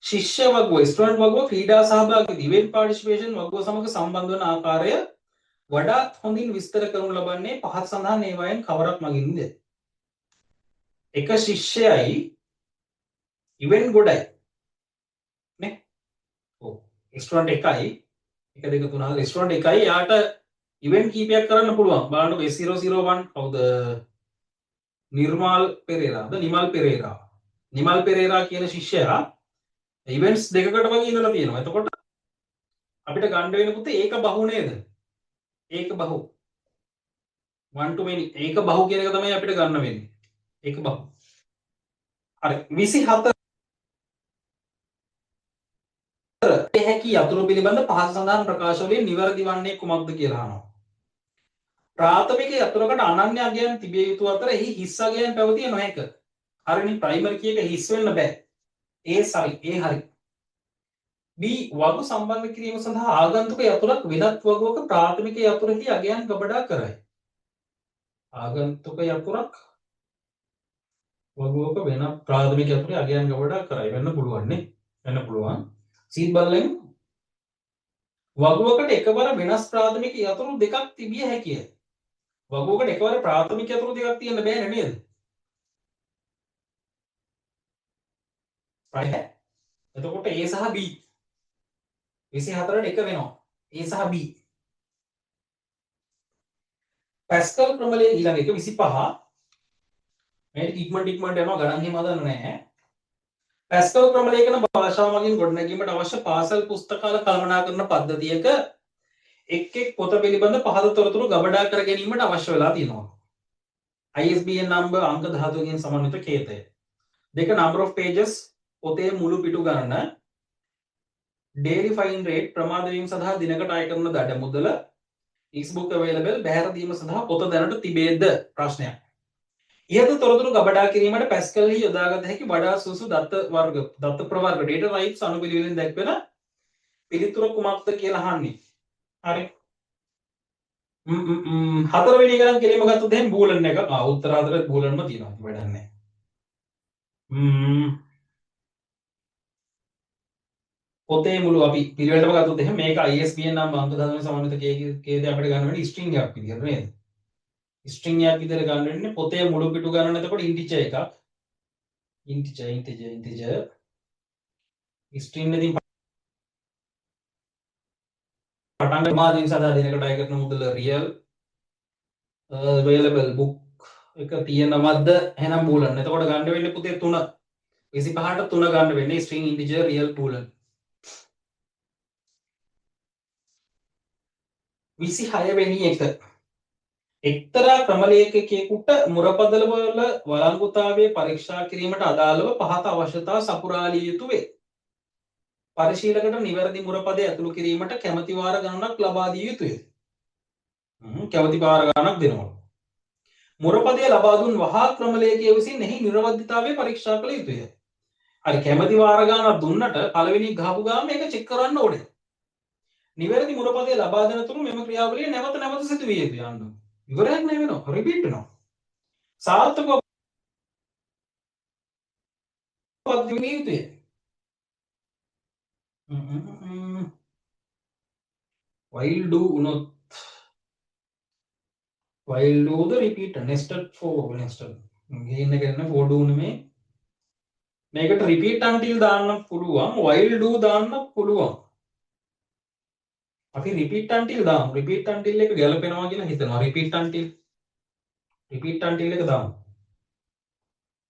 ශිෂ්‍ය වගුව ස්ටුඩන්ට් වගුව ක්‍රීඩා සහභාගී ඉවෙන්ට් පාර්ටිසිපේෂන් වගුව සමග සම්බන්ධ වන ආකාරය වඩාත් හොඳින් විස්තර කරනු ලබන්නේ පහත් සඳහන් ඒවායින් කවරක් මගින්ද? එක ශිෂ්‍යයයි ඉවෙන්ට් ගොඩයි නේ. ඔව්. ස්ටුඩන්ට් එකයි 1 2 3 4 ස්ටුඩන්ට් එකයි යාට ඉවෙන්ට් කීපයක් කරන්න පුළුවන්. බලන්නකො S001 කවුද? නිර්මාල් පෙරේරාද? නිමල් පෙරේරා කියන ශිෂ්‍යයා ඉවෙන්ට්ස් දෙකකට වගේ ඉඳලා තියෙනවා. එතකොට අපිට ගන්න වෙන පුතේ ඒක බහු නේද? ඒක බහු 1 to many ඒක බහු කියන එක තමයි අපිට ගන්න වෙන්නේ. ඒක බහු. හරි 24 හැකි යතුරු පිළිබඳ පහත සඳහන් ප්‍රකාශ වලින් නිවැරදි වන්නේ කුමක්ද කියලා අහනවා. ප්‍රාථමික යතුරකට අනන්‍ය අගයන් තිබිය යුතු අතර එහි හිස් අගයන් පැවතිය නොහැක. හරිනේ ප්‍රයිමරි කී එක හිස් වෙන්න බෑ. ඒ හරි. B වගු සම්බන්ධ කිරීම සඳහා ආගන්තුක යතුරක් වෙනත් වගුවක ප්‍රාථමික යතුරෙහි අගයන් ගබඩා කරයි. ආගන්තුක යතුරක් වගුවක වෙන ප්‍රාථමික ඇතුලේ අගයන් ගවඩා කරයි වෙන්න පුළුවන් නේ වෙන්න පුළුවන් සීත් බලයෙන් වගුවකට එකවර වෙනස් ප්‍රාථමික යතුරු දෙකක් තිබිය හැකිය වගුවකට එකවර ප්‍රාථමික යතුරු දෙකක් තියෙන්න බෑ නේද right එතකොට A සහ B 24ට එක වෙනවා A සහ B පැස්කල් ක්‍රමලයේ ඊළඟ එක 25 මේක ඉක්මනට යනවා ගණන් හිම හදන්න නැහැ පැස්කල් ක්‍රමලේඛන භාෂාව මගින් ගොඩනැගීමට අවශ්‍ය පාසල් පුස්තකාල කළමනාකරන පද්ධතියක එක් එක් පොත පිළිබඳ පහත තොරතුරු ගබඩා කර ගැනීමට අවශ්‍ය වෙලා තියෙනවා. ISBN නම්බර් අංක ධාතුවකින් සමන්විත කේතය. දෙක number of pages පොතේ මුළු පිටු ගණන daily fine rate ප්‍රමාද වීම සඳහා දිනකට අය කරන දඩ මුදල is book available බැහැර දීම සඳහා පොත දැනට තිබේද ප්‍රශ්නයක්. ඉහත තොරතුරු ගබඩා කිරීමට පැස්කල්හි යොදාගත හැකි වඩා සුසු දත්ත ප්‍රවර්ග data types අනුපිළිවෙලින් දැක්වෙන පිළිතුර කුමක්ද කියලා අහන්නේ. හරි. හතරවෙනි එක නම් කෙලින්ම ගත්තොත් එහෙනම් බූලන් එක. උත්තර හතර බූලන්ම තියෙනවා. වැඩක් නැහැ. පොතේ මුළු අපි පිළිවෙලටම ගත්තොත් එහෙනම් මේක ISBN නම් අංක දහමේ සමන්විත කේද අපිට ගන්න වෙන්නේ ස්ට්‍රින්ග් එකක් විදියට නේද? ස්ට්‍රින්ග් එකක් විදියට ගන්න වෙන්නේ පොතේ මුළු පිටු ගණන එතකොට ඉන්ටිජර් එකක්. ඉන්ටිජර් ස්ට්‍රින්ග් එකකින් පටන් ගන්න සඳහා දිනකට අය කරන මුදල රියල් available book එක තියෙනවද එහෙනම් බූලන්. එතකොට ගන්න වෙන්නේ පුතේ 3. 25ට 3 ගන්න වෙන්නේ string integer real බූලන්. 26 වෙනි එක. එක්තරා ක්‍රමලේඛකයෙකුට මුරපදල වල වළංගුතාවයේ පරීක්ෂා කිරීමට අදාළව පහත අවශ්‍යතා සපුරාලිය යුතු වේ. පරිශීලකට නිවැරදි මුරපදය ඇතුළු කිරීමට කැමැති වාර ගණනක් ලබා දිය යුතුය. කැමැති වාර ගණනක් දෙනවා. මුරපදය ලබා දුන් වහා ක්‍රමලේඛකය විසින් එහි නිර්වද්‍යතාවය පරීක්ෂා කළ යුතුය. හරි කැමැති වාර ගණනක් දුන්නට පළවෙනි ගහපු ගාම මේක චෙක් කරන්න ඕනේ. නිවැරදි මුරපදය ලබා දෙන තුරු මෙම ක්‍රියාවලිය නැවත නැවත සිදු විය යුතුය. යන්න. ඉවරයක් නෑ වෙනවා. රිපීට් වෙනවා. සාර්ථකව පද්ධතිය යුතුය. while do උනොත් while do the repeat nested for nested ගේන්න කරන for do නෙමේ මේකට repeat until දාන්න පුළුවන් while do දාන්න පුළුවන් අපි repeat until දාමු repeat until එක ගැලපෙනවා කියලා හිතනවා repeat until එක දාමු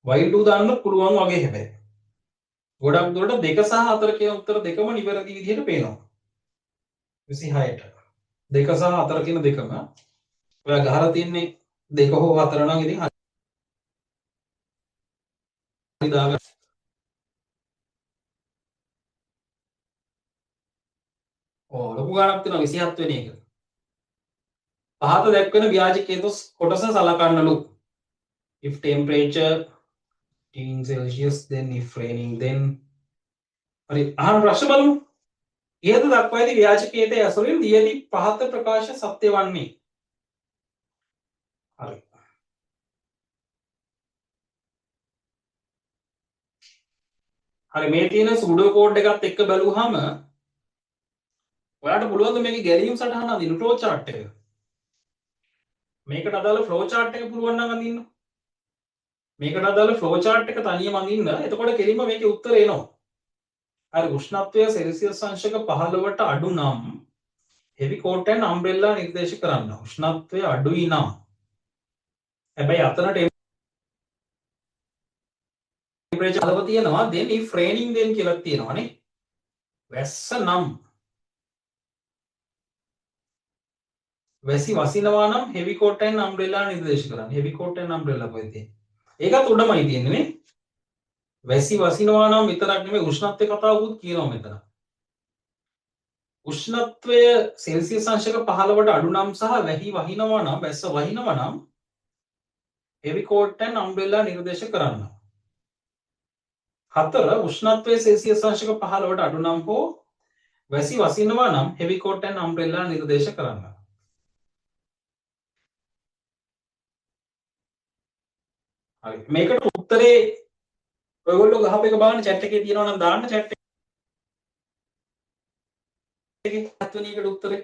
while do දාන්න පුළුවන් වගේ හැබැයි ගොඩක් දුරට 2 සහ 4 කියන උත්තර දෙකම නිවැරදි විදිහට පේනවා 26ට 2 සහ 4 කියන දෙකම ඔයා ගහලා තියන්නේ 2 හෝ 4 නම් ඉතින් හරි දාගන්න ලොකු ගානක් තියෙනවා 27 වෙනි එක. පහත දැක්වෙන ව්‍යාජ කේතොස් කොටස සලකන්නලු. if temperature in Celsius then if raining then හරි අහන ප්‍රශ්න බලමු. ඉහත දක්වා ඇති ව්‍යාජ කේතය ඇසුරින් දියදී පහත ප්‍රකාශ සත්‍ය වන්නේ. හරි. හරි මේ තියෙන සූඩෝ කෝඩ් එකත් එක්ක බලුවාම ඔයාලට පුළුවන් ද මේකේ ගැලීම් සටහන අඳින්න ෆ්ලෝ chart එක. මේකට අදාළ ෆ්ලෝ chart එක පුළුවන් නම් අඳින්න. මේකට අදාළ ෆ්ලෝ chart එක තනියම අඳින්න. එතකොට කෙලින්ම මේකේ උත්තර එනවා. හරි උෂ්ණත්වය සෙල්සියස් අංශක 15ට අඩු නම් heavy coat and umbrella නිර්දේශ කරන්න. උෂ්ණත්වය අඩුයි නම්. හැබැයි අතන ටෙම්පරේචර් අලව තියෙනවා then if raining then කියලා තියෙනවා නේ. වැස්ස නම් වැසි වසිනවා නම් heavy coat and umbrella නිර්දේශ කරන්න. heavy coat and umbrella කොහෙද තියෙන්නේ? ඒකත් උඩමයි තියෙන්නේ නේ. වැසි වසිනවා නම් විතරක් නෙමෙයි උෂ්ණත්වය කතාවකුත් කියනවා මෙතන. උෂ්ණත්වය සෙල්සියස් අංශක 15ට අඩු නම් සහ වැහි වහිනවා නම් වැස්ස වහිනවා නම් heavy coat and umbrella නිර්දේශ කරන්න. 4 උෂ්ණත්වය සෙල්සියස් අංශක 15ට අඩු නම් හෝ වැසි වසිනවා නම් heavy coat and umbrella නිර්දේශ කරන්න. හරි මේකට උත්තරේ ඔයගොල්ලෝ ගහපු එක බලන්න chat එකේ තියෙනවා නම් දාන්න chat එකේ 7 වෙනි එකට උත්තරේ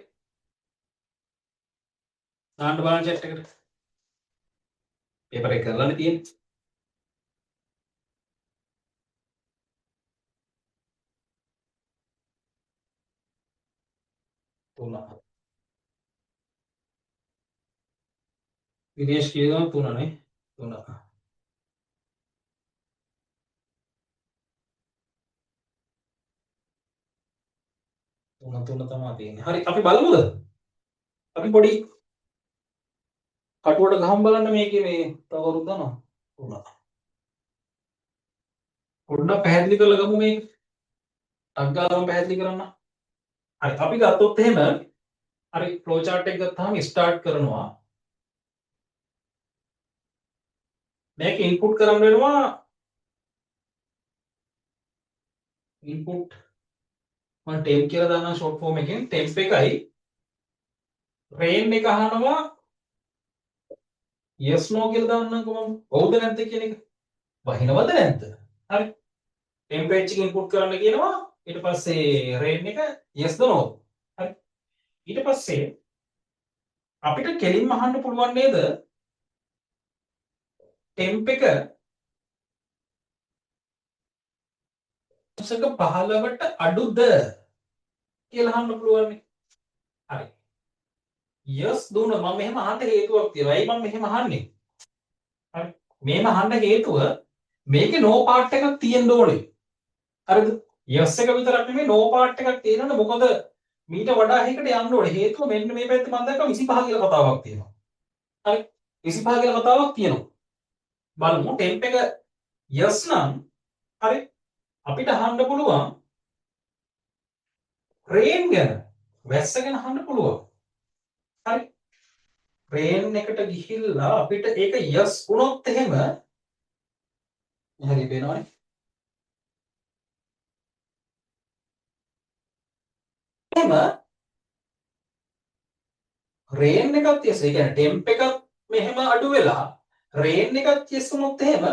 දාන්න බලන්න chat එකට පේපර් එක කරලානේ තියෙන්නේ තුන විනේෂ් කියනවා තුනනේ තුන තුන තමයි තියෙන්නේ හරි අපි බලමුද අපි පොඩි කටුවට ගහමු බලන්න මේකේ මේ තව කවුරුද දන්නවද තුන පොඩ්ඩක් පැහැදිලි කරලා ගමු මේක ටක් ගාලාම පැහැදිලි කරන්න හරි අපි ගත්තොත් එහෙම හරි ෆ්ලෝ chart එක ගත්තාම ස්ටාර්ට් කරනවා මේක ඉන්පුට් කරන්න වෙනවා ඉන්පුට් මම ටෙම්ප් කියලා දානවා ෂෝට් ෆෝම් එකෙන් ටෙම්ප් එකයි රේන් එක අහනවා yes no කියලා දාන්නකෝ මම ඔව්ද නැද්ද කියන එක වහිනවද නැද්ද හරි ටෙම්පරේචර් එක ඉන්පුට් කරන්න කියනවා ඊට පස්සේ රේන් එක yes ද no හරි ඊට පස්සේ අපිට කෙලින්ම අහන්න පුළුවන් නේද ටෙම්ප් එක 15ට අඩුද කියලා අහන්න පුළුවන් නේ හරි yes දුන්න මම මෙහෙම අහන්න හේතුවක් තියෙනවා ඇයි මම මෙහෙම අහන්නේ හරි මේම අහන්න හේතුව මේකේ no part එකක් තියෙන්න ඕනේ හරිද yes එක විතරක් නෙමෙයි no part එකක් තියෙනවනේ මොකද මීට වඩා එකකට යන්න ඕනේ හේතුව මෙන්න මේ පැත්තේ මම දැක්කා 25 කියලා කතාවක් තියෙනවා හරි 25 කියලා කතාවක් තියෙනවා බලමු ටෙම්ප් එක yes නම් හරි අපිට අහන්න පුළුවන් රේන් ගැන වැස්ස ගැන අහන්න පුළුවන් හරි රේන් එකට ගිහිල්ලා අපිට ඒක yes වුණොත් එහෙම හරි වෙනවනේ එහෙම රේන් එකත් yes ඒ කියන්නේ ටෙම්ප් එකත් මෙහෙම අඩු වෙලා රේන් එකත් yes වුණොත් එහෙම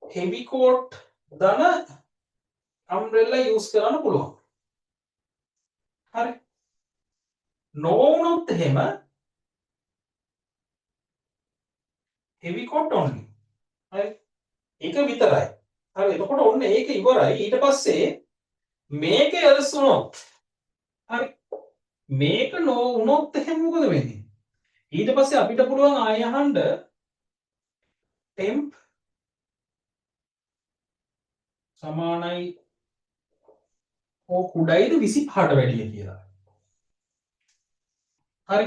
heavy coat දන umbrella use කරන්න පුළුවන් හරි no වුණොත් එහෙම heavy coat only හරි ඒක විතරයි හරි එතකොට ඔන්න ඒක ඉවරයි ඊට පස්සේ මේක else වුණොත් හරි මේක no වුණොත් එහෙනම් මොකද වෙන්නේ ඊට පස්සේ අපිට පුළුවන් ආය අහන්න temp සමානයි හෝ කුඩයිද 25ට වැඩිය කියලා හරි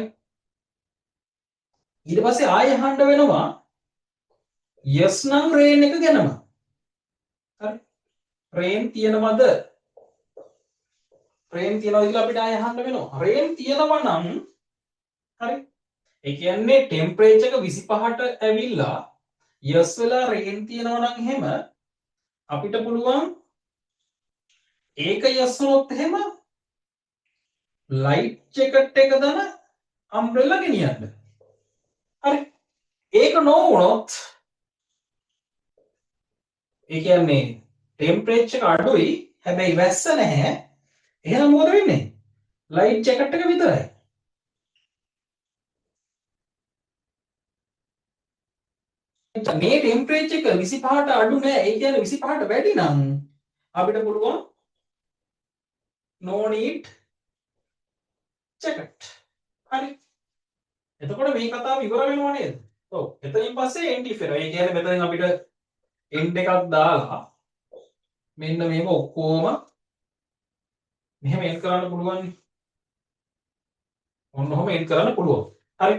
ඊට පස්සේ ආය අහන්න වෙනවා yes නම් රේන් එක ගැනම හරි රේන් තියෙනවද රේන් තියනවාද කියලා අපිට ආය අහන්න වෙනවා රේන් තියෙනවා නම් හරි ඒ කියන්නේ ටෙම්පරේචර් එක 25ට ඇවිල්ලා yes වෙලා රේන් තියෙනවා නම් එහෙම අපිට පුළුවන් ඒක yes වුණොත් එහෙම ලයිට් ජැකට් එක දාන අම්බ්‍රෙලා ගෙනියන්න හරි ඒක no වුණොත් ඒ කියන්නේ ටෙම්පරේචර් එක අඩුයි හැබැයි වැස්ස නැහැ එහෙනම් මොකද වෙන්නේ ලයිට් ජැකට් එක විතරයි මේ ටෙම්පරේචර් එක 25ට අඩු නෑ ඒ කියන්නේ 25ට වැඩි නම් අපිට පුළුවන් no need jacket හරි එතකොට මේ කතාව ඉවර වෙනවා නේද ඔව් එතනින් පස්සේ end ඉෆෙර ඒ කියන්නේ මෙතනින් අපිට end එකක් දාලා මෙන්න මේක ඔක්කොම මෙහෙම end කරන්න පුළුවන් නේ ඔන්න ඔහම end කරන්න පුළුවන් හරි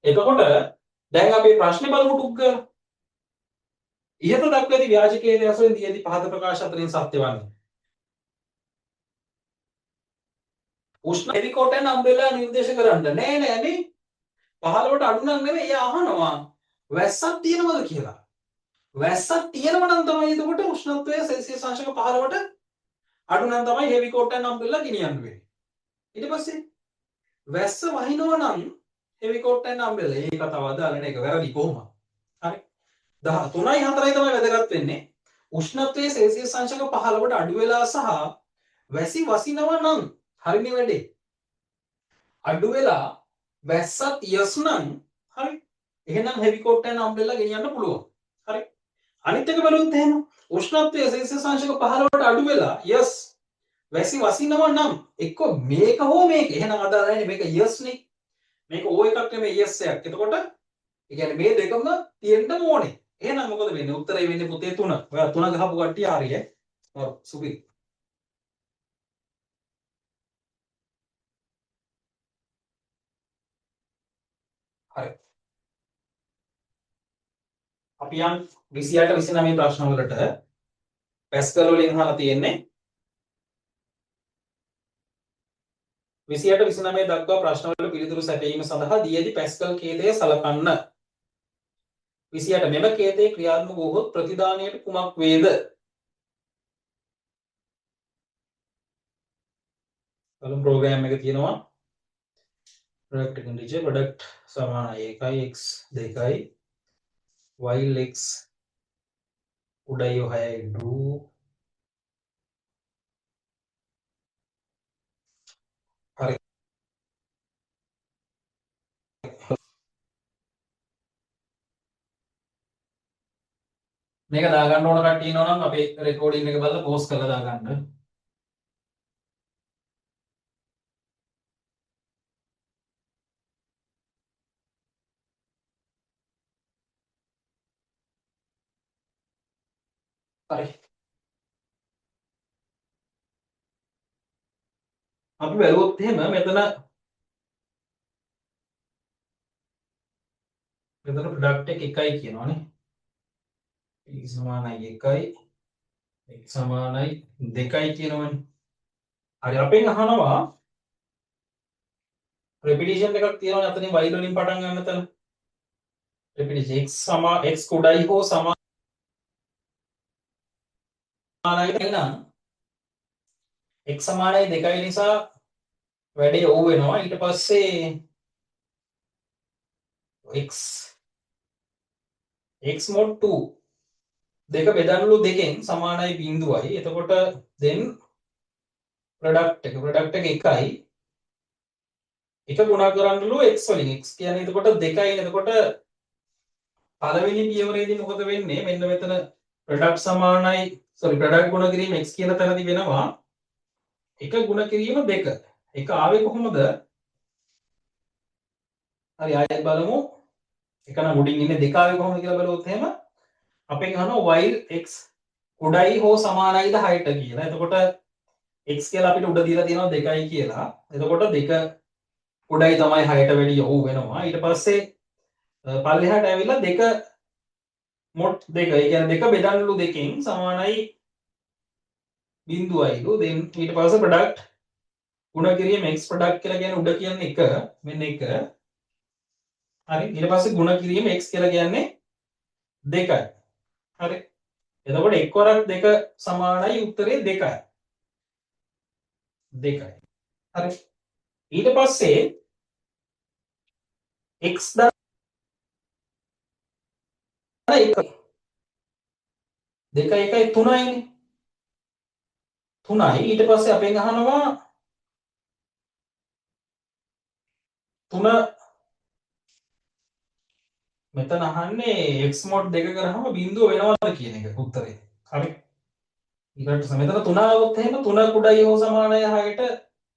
එතකොට දැන් අපි ප්‍රශ්නේ බලමු ටුක් කරලා ඉහත දක්වා ඇති ව්‍යාජකයේ ඇසුරෙන් දී ඇති පහත ප්‍රකාශ අතරින් සත්‍ය වන්නේ උෂ්ණ හෙලිකොට්ටර් නම්බරලා නිර්දේශ කරන්න නෑ නෑනේ 15ට අඩු නම් නෙමෙයි එයා අහනවා වැස්සක් තියෙනවද කියලා වැස්සක් තියෙනවා නම් තමයි එතකොට උෂ්ණත්වය සෙල්සියස් අංශක 15ට අඩු නම් තමයි හෙලිකොට්ටර් නම්බරලා ගෙනියන්න වෙන්නේ ඊට පස්සේ වැස්ස වහිනවා නම් හෙලිකොට්ටර් නම්බරලා ඒක කතාව අදාළ නෑ ඒක වැරදි කොහොමද 3යි 4යි තමයි වැදගත් වෙන්නේ. උෂ්ණත්වයේ සෙල්සියස් අංශක 15ට අඩු වෙලා සහ වැසි වසිනවා නම් හරිනේ වැඩේ. අඩු වෙලා වැස්සත් යස් නම් හරි. එහෙනම් හෙවි කෝට් එක අම්බ්‍රෙල්ලා ගෙනියන්න පුළුවන්. හරි. අනිත් එක බලුවොත් එහෙම උෂ්ණත්වය සෙල්සියස් අංශක 15ට අඩු වෙලා යස් වැසි වසිනවා නම් එක්ක මේක හෝ මේක. එහෙනම් අදාළ නැහැ මේක යස් නේ. මේක O එකක් නෙමෙයි යස් එකක්. එතකොට ඒ කියන්නේ මේ දෙකම තියෙන්න ඕනේ. එහෙනම් මොකද වෙන්නේ? උත්තරේ වෙන්නේ පුතේ 3. ඔයා 3 ගහපු කට්ටිය හරිය. ඔව් සුපිරි. හරි. අපි යන් 28 29 ප්‍රශ්න වලට පැස්කල් වලින් අහලා තියෙන්නේ 28 29 දක්වා ප්‍රශ්නවලට පිළිතුරු සැපයීම සඳහා දී ඇති පැස්කල් ඛේදය සලකන්න. 28 මෙම ඛේදයේ ක්‍රියාත්මක වූහොත් ප්‍රතිදානයට කුමක් වේද? බලමු ප්‍රෝග්‍රෑම් එක තියෙනවා. product integer product සමානයි 1යි x 2යි while x උඩයි 6යි true හරි. මේක දාගන්න ඕන කට්ටිය ඉන්නවා නම් අපේ රෙකෝඩින් එක බලලා පෝස්ට් කරලා දාගන්න. හරි. අපි බැලුවොත් එහෙම මෙතන ප්‍රොඩක්ට් එක 1යි කියනවානේ. x සමානයි 1යි x සමානයි 2යි කියනවනේ. හරි අපෙන් අහනවා repetition එකක් තියෙනවනේ අතනින් y වලින් පටන් ගන්න තැන. repetition x කුඩයි හෝ සමානයි නම් x සමානයි 2යි නිසා වැඩේ O වෙනවා. ඊට පස්සේ x mod 2 දෙක බෙදන්නලු දෙකෙන් සමානයි බිඳුවයි. එතකොට then product එක 1යි එක ගුණා කරන්නලු x වලින්. x කියන්නේ එතකොට 2යි. එතකොට පළවෙනි පියවරේදී මොකද වෙන්නේ? මෙන්න මෙතන product සමානයි product ගුණ කිරීම x කියන තැනදී වෙනවා එක ගුණ කිරීම 2. එක ආවේ කොහොමද? හරි ආයෙත් බලමු. එක නම් උඩින් ඉන්නේ 2 ආවේ කොහොමද කියලා බලුවොත් එහෙම අපෙන් අහනවා while x කුඩයි හෝ සමානයිද 6ට කියලා. එතකොට x කියලා අපිට උඩ දීලා තියෙනවා 2යි කියලා. එතකොට 2 කුඩයි තමයි 6ට වැඩිය O වෙනවා. ඊට පස්සේ පල්ලෙහාට ඇවිල්ලා 2 mod 2 ඒ කියන්නේ 2 බෙදන්නලු දෙකෙන් සමානයි බිඳුවයිලු. then ඊට පස්සේ product ගුණ කිරීම x product කියලා කියන්නේ උඩ කියන්නේ 1 මෙන්න 1. හරි ඊට පස්සේ ගුණ කිරීම x කියලා කියන්නේ 2යි. හරි එතකොට එක් වරක් 2 සමානයි උත්තරේ 2යි. 2යි. හරි ඊට පස්සේ x දාන 1 2 1යි 3යිනේ 3යි. ඊට පස්සේ අපෙන් අහනවා 3 මෙතන අහන්නේ x mod 2 කරාම බිඳුව වෙනවද කියන එක උත්තරේ. හරි ඊට මෙතන 3 આવොත් එහෙම 3 කුඩයි හෝ සමානයි 6ට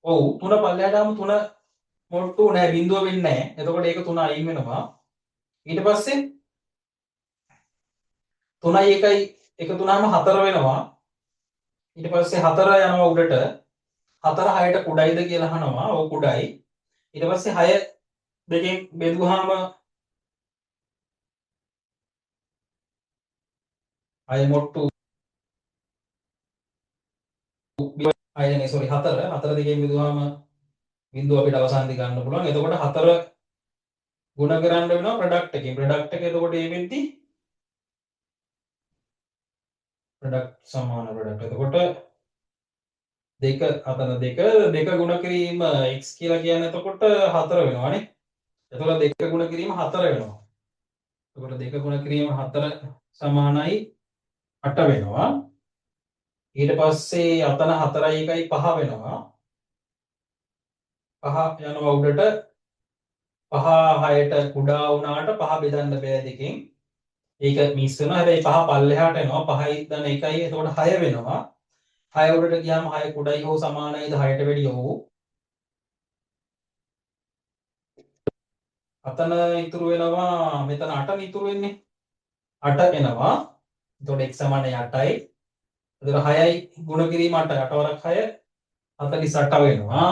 ඔව් 3 පල්ලෙහාට ආවම 3 mod 2 නෑ බිඳුව වෙන්නේ නෑ. එතකොට ඒක 3 අයින් වෙනවා. ඊට පස්සේ 3යි 1යි එකතු වුණාම 4 වෙනවා. ඊට පස්සේ 4 යනවා උඩට 4 6ට කුඩයිද කියලා අහනවා. ඔව් කුඩයි. ඊට පස්සේ 6 දෙකෙන් බෙදුවාම 6 mod 2 අයනේ සෝරි 4 දෙකෙන් බෙදුවාම බිඳුව අපිට අවසානයේ ගන්න පුළුවන්. එතකොට 4 ගුණ කරන්න වෙනවා ප්‍රොඩක්ට් එකෙන්. ප්‍රොඩක්ට් එක එතකොට ඒ වෙද්දි ප්‍රොඩක්ට් සමාන ප්‍රොඩක්ට්. එතකොට දෙක අතන දෙක ගුණ කිරීම x කියලා කියන්නේ එතකොට 4 වෙනවානේ. එතකොට දෙක ගුණ කිරීම 4 වෙනවා. එතකොට දෙක ගුණ කිරීම 4 සමානයි 8 වෙනවා. ඊට පස්සේ අතන 4යි 1යි 5 වෙනවා. 5 යනවා උඩට 5 6ට කුඩා වුණාට 5 බෙදන්න බෑ දෙකෙන්. ඒක මිස් වෙනවා. හැබැයි 5 පල්ලෙහාට එනවා. 5යි ධන 1යි එතකොට 6 වෙනවා. 6 උඩට ගියාම 6 කුඩයි හෝ සමානයිද 6ට වැඩිය ඔව්. අතන ඉතුරු වෙනවා මෙතන 8 ඉතුරු වෙන්නේ. 8 එනවා. එතකොට x සමානයි 8යි. එතකොට 6යි ගුණ කිරීම 8යි. 8 වරක් 6 48 වෙනවා.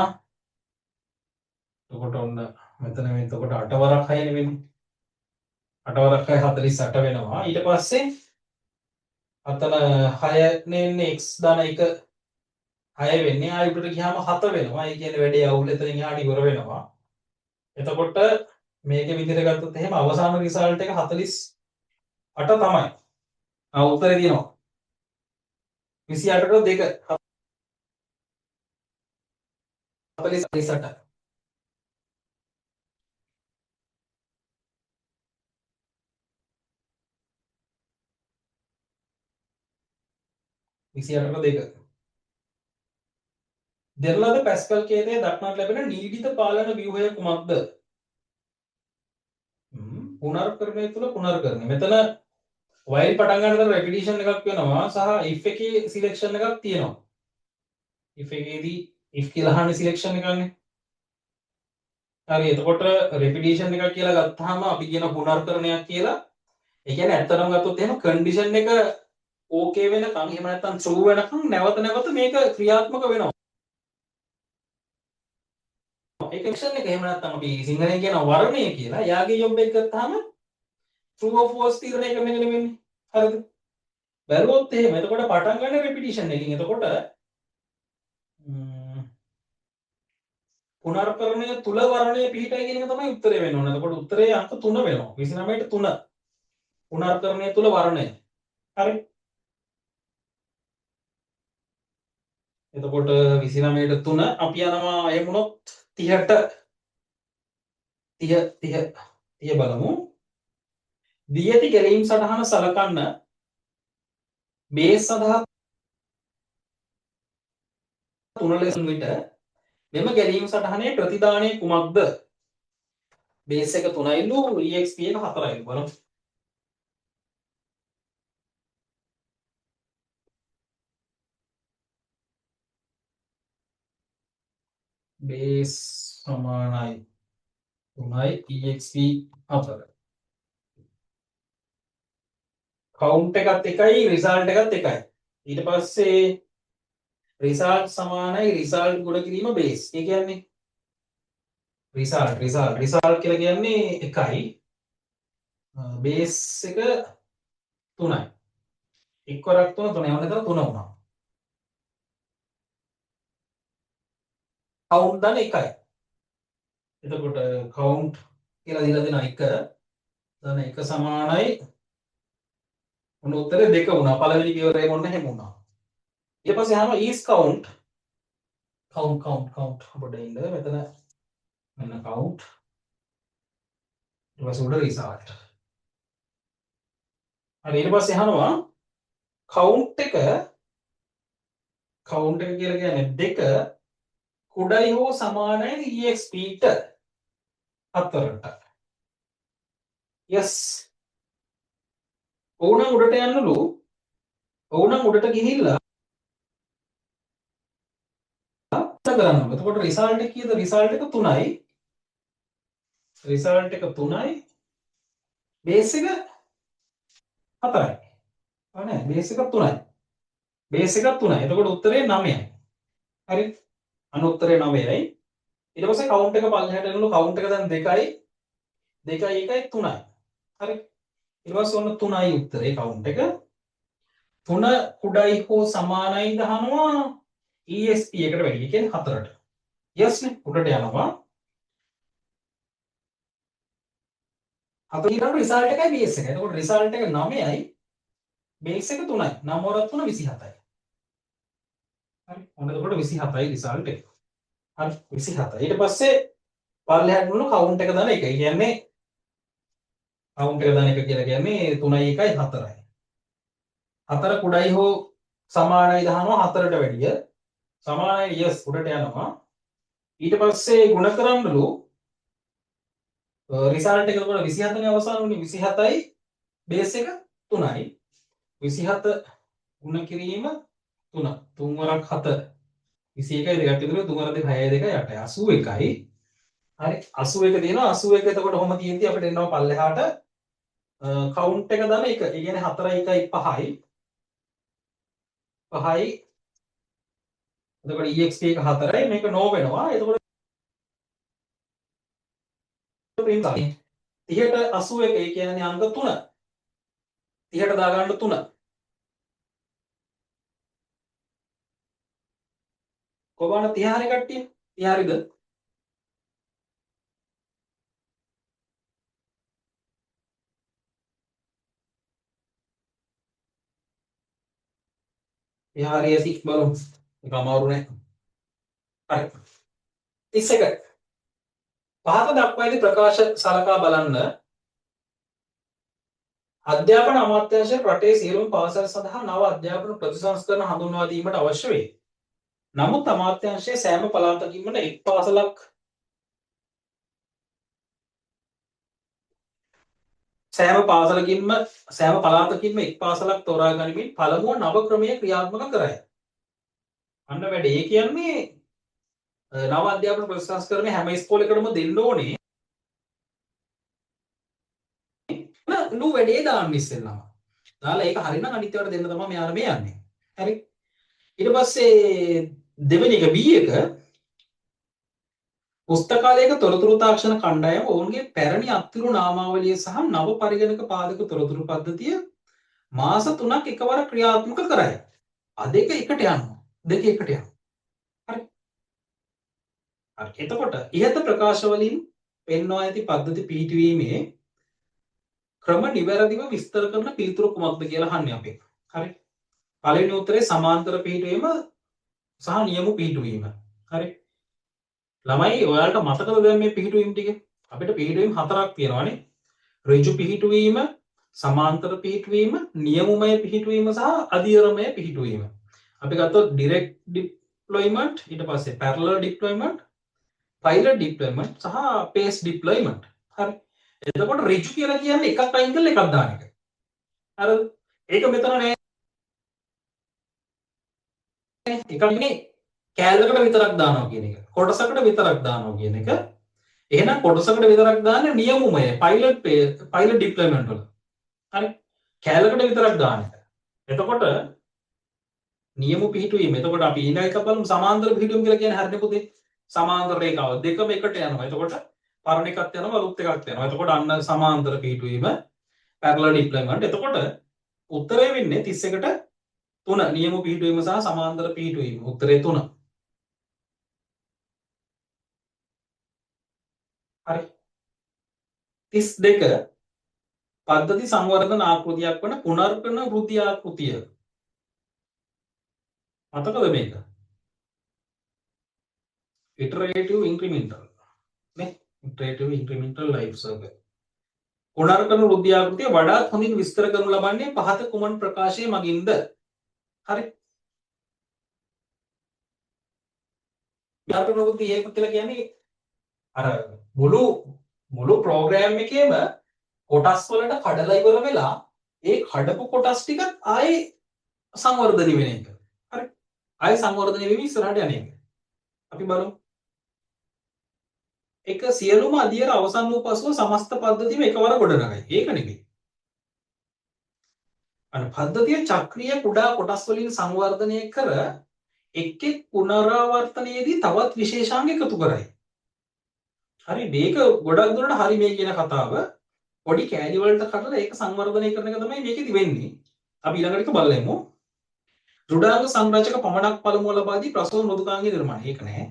එතකොට ඔන්න මෙතන මේ එතකොට 8 වරක් 6 නේ වෙන්නේ. 8 වරක් 6 48 වෙනවා. ඊට පස්සේ අතන 6 නේ ඉන්නේ x ධන 1 6 වෙන්නේ. ආයෙ උඩට ගියාම 7 වෙනවා. ඒ කියන්නේ වැඩේ අවුල් එතනින් එහාට ඉවර වෙනවා. එතකොට මේකේ විදිහට ගත්තොත් එහෙම අවසාන රිසල්ට් එක 48 තමයි. උත්තරේ තියෙනවා 28ට 2 48. දෙරළද පැස්කල් කේතයේ දක්නට ලැබෙන නීඩිත පාලන ව්‍යුහය කුමක්ද? පුනර්කරණය තුල පුනර්කරණය. මෙතන while පටන් ගන්නකොට repetition එකක් වෙනවා සහ if එකේ selection එකක් තියෙනවා. if එකේදී if කියලා අහන්නේ selection එකක්නේ. හරි එතකොට repetition එකක් කියලා ගත්තාම අපි කියන පුනර්කරණයක් කියලා. ඒ කියන්නේ ඇත්තටම ගත්තොත් එහෙම condition එක okay වෙනකන් එහෙම නැත්නම් true වෙනකන් නැවත නැවත මේක ක්‍රියාත්මක වෙනවා. ඒක action එක එහෙම නැත්නම් අපි සිංහලෙන් කියන වර්ණය කියලා. යාගේ job එක ගත්තාම true or false තීරණය කරන්න වෙන්නේ. හරිද? බැලුවොත් එහෙම එතකොට පටන් ගන්න repetition එකකින්. එතකොට පුනර්කරණය තුල වර්ණය පිහිටයි කියන එක තමයි උත්තරේ වෙන්න ඕනේ. එතකොට උත්තරේ අංක 3 වෙනවා. 29ට 3. පුනර්කරණය තුල වර්ණය. හරි. එතකොට 29ට 3 අපි යනවා එමුණොත් 30ට 30 බලමු. දී ඇති ගැලීම් සටහන සලකන්න බේස් සඳහා 3 ලෙස විට මෙම ගැලීම් සටහනේ ප්‍රතිදානය කුමක්ද? බේස් එක 3යිලු exp එක 4යිලු බලමු. බේස් සමානයි 3යි exp 4. කවුන්ට් එකත් එකයි රිසල්ට් එකත් එකයි. ඊට පස්සේ රිසල්ට් සමානයි රිසල්ට් ගුණ කිරීම බේස්. ඒ කියන්නේ රිසල්ට් කියලා කියන්නේ එකයි. බේස් එක 3යි. එක්වරක් 3 3 යවන්න එතන 3 වුණා. කවුන්ට් දන එකයි. එතකොට කවුන්ට් කියලා දීලා දෙන 1 දන 1 සමානයි උන උත්තරේ 2 වුණා. පළවෙනි පියවරේ මොන්න හැම වුණා. ඊට පස්සේ අහනවා is count අපිට ඉන්න මෙතන මෙන්න count ඊට පස්සේ උඩ result. හරි ඊට පස්සේ අහනවා count එක කියලා කියන්නේ 2 කුඩයි හෝ සමානයි exp ට 4ට. yes ඕනම් උඩට යන්නලු. ඕනම් උඩට ගිහිල්ලා කරන්න. එතකොට රිසල්ට් එක කීයද? රිසල්ට් එක 3යි. රිසල්ට් එක 3යි. බේස් එක 4යි. අනේ බේස් එක 3යි. බේස් එක 3යි. එතකොට උත්තරේ 9යි. හරි. අනු උත්තරේ 9යි. ඊට පස්සේ කවුන්ට් එක පල්ලෙහාට එනලු. කවුන්ට් එක දැන් 2යි. 2යි 1යි 3යි. හරි. ඊට පස්සේ ඔන්න 3යි උත්තරේ කවුන්ට් එක. 3 කුඩයි හෝ සමානයිද අහනවා ESP එකට වැඩි. ඒ කියන්නේ 4ට. yes නේ උඩට යනවා. 4 ඊට රිසල්ට් එකයි බේස් එකයි. එතකොට රිසල්ට් එක 9යි. බේස් එක 3යි. 9 වරක් 3 27යි. හරි. ඔන්න එතකොට 27යි රිසල්ට් එක. හරි 27. ඊට පස්සේ පල්ලෙහාට වුණු කවුන්ට් එක දාන එක. ඒ කියන්නේ කවුන්ට් එක දාන එක කියලා කියන්නේ 3යි 1යි 4යි. 4 කුඩයි හෝ සමානයි දානවා 4ට වැඩිය. සමානයි yes උඩට යනවා. ඊට පස්සේ ගුණ කරන්නලු රිසල්ට් එක එතකොට 27 නේ අවසාන උනේ 27යි බේස් එක 3යි. 27 ගුණ කිරීම 3 3 වරක් 7 21යි දෙකක් ඉතුරු 3 වරක් 2 6යි 2යි 8යි 81යි. හරි 81 තියෙනවා 81 එතකොට කොහොම තියෙද්දි අපිට එනවා පල්ලෙහාට කවුන්ට් එක දාන එක. ඒ කියන්නේ 4යි 1යි 5යි 5යි එතකොට exp එක 4යි මේක නෝ වෙනවා. එතකොට print කරන්නේ 30ට 81 ඒ කියන්නේ අංක 3 30ට දාගන්න 3 කොහොමද 30 හරි කට්ටිය 30 හරිද? හරි ඇති බලමු. ඒක අමාරු නෑ. හරි. 31. පහත දක්වා ඇති ප්‍රකාශ සලකා බලන්න. අධ්‍යාපන අමාත්‍යාංශය රටේ සියලුම පාසල් සඳහා නව අධ්‍යාපන ප්‍රතිසංස්කරණ හඳුන්වා දීමට අවශ්‍ය වේ. නමුත් අමාත්‍යාංශයේ සෑම පළාතකින්ම එක් පාසලක් සෑම පළාතකින්ම එක් පාසලක් තෝරා ගනිමින් පළමුව නව ක්‍රමය ක්‍රියාත්මක කරයි. අන්න වැඩේ. ඒ කියන්නේ නව අධ්‍යාපන ප්‍රතිසංස්කරණය හැම ඉස්කෝලේකටම දෙන්න ඕනේ. නු වැඩේ දාන්න ඉස්සෙල්ලාම. දාලා ඒක හරිනම් අනිත් ඒවාට දෙන්න තමයි මෙයාලා මේ යන්නේ. හරි. ඊට පස්සේ දෙවෙනි එක B එක පුස්තකාලයක තොරතුරු තාක්ෂණ කණ්ඩායම ඔවුන්ගේ පැරණි අත්තිරු නාමාවලිය සහ නව පරිගණක පාදක තොරතුරු පද්ධතිය මාස 3ක් එකවර ක්‍රියාත්මක කරයි. දෙක එකට යනවා. දෙක එකට යනවා. හරි. හරි. එතකොට ඉහත ප්‍රකාශ වලින් පෙන්වා ඇති පද්ධති පිහිටුවීමේ ක්‍රම නිවැරදිව විස්තර කරන පිළිතුරු කුමක්ද කියලා අහන්නේ අපි. හරි. පළවෙනි උත්තරේ සමාන්තර පිහිටුවීම සහ නියම පිහිටුවීම. හරි. ළමයි ඔයාලට මතකද දැන් මේ පිහිටුවීම් ටික? අපිට පිහිටුවීම් හතරක් තියෙනවානේ. ඍජු පිහිටුවීම, සමාන්තර පිහිටුවීම, නියමමය පිහිටුවීම සහ අධියරමය පිහිටුවීම. අපි ගත්තොත් direct deployment, ඊට පස්සේ parallel deployment, pilot deployment සහ pace deployment. හරි. එතකොට ඍජු කියලා කියන්නේ එකක් අයින් කරලා එකක් දාන එක. හරිද? ඒක මෙතන නෑ. එකක් නේ කෑල්ලකට විතරක් දානවා කියන එක. කොටසකට විතරක් දානවා කියන එක. එහෙනම් කොටසකට විතරක් දාන්නේ නියමමය pilot deployment වල. හරි. කෑල්ලකට විතරක් දාන එක. එතකොට නියම පිහිටුවීම. එතකොට අපි ඊළඟ එක බලමු සමාන්තර පිහිටුවීම කියලා කියන්නේ හරිනේ පුතේ. සමාන්තර රේඛාව දෙකම එකට යනවා. එතකොට පරණ එකක් යනවා අලුත් එකක් යනවා. එතකොට අන්න සමාන්තර පිහිටුවීම parallel deployment. එතකොට උත්තරය වෙන්නේ 31ට 3 නියම පිහිටුවීම සහ සමාන්තර පිහිටුවීම. උත්තරේ 3. හරි. 32 පද්ධති සංවර්ධන ආකෘතියක් වන පුනර්කරන වෘති ආකෘතිය. මතකද මේක? iterative incremental නේ iterative incremental life cycle. පුනර්කරන වෘති ආකෘතිය වඩාත් හොඳින් විස්තර කරනු ලබන්නේ පහත කුමන ප්‍රකාශයේ මගින්ද? හරි. පුනර්කරන වෘති ඒක කියලා කියන්නේ අර මුළු ප්‍රෝග්‍රෑම් එකේම කොටස් වලට කඩලා ඉවර වෙලා ඒ කඩපු කොටස් ටික ආයේ සංවර්ධනය වෙන එක. හරි. ආයේ සංවර්ධනය වෙවි ඉස්සරහට යන එක. අපි බලමු. එක සියලුම අධියර අවසන් වූ පසුව සමස්ත පද්ධතියම එකවර ගොඩනගයි. ඒක නෙමෙයි. පද්ධතිය චක්‍රීය කුඩා කොටස් වලින් සංවර්ධනය කර එක් එක් පුනරාවර්තනයේදී තවත් විශේෂාංග එකතු කරයි. හරි මේක ගොඩක් දුරට හරි මේ කියන කතාව පොඩි කෑලි වලට කඩලා ඒක සංවර්ධනය කරන එක තමයි මේකෙදි වෙන්නේ. අපි ඊළඟට එක බලමු. දෘඩාංග සංරචක පමණක් පළමුව ලබා දී ප්‍රසව මෘදුකාංග නිර්මාණය. ඒක නෑ.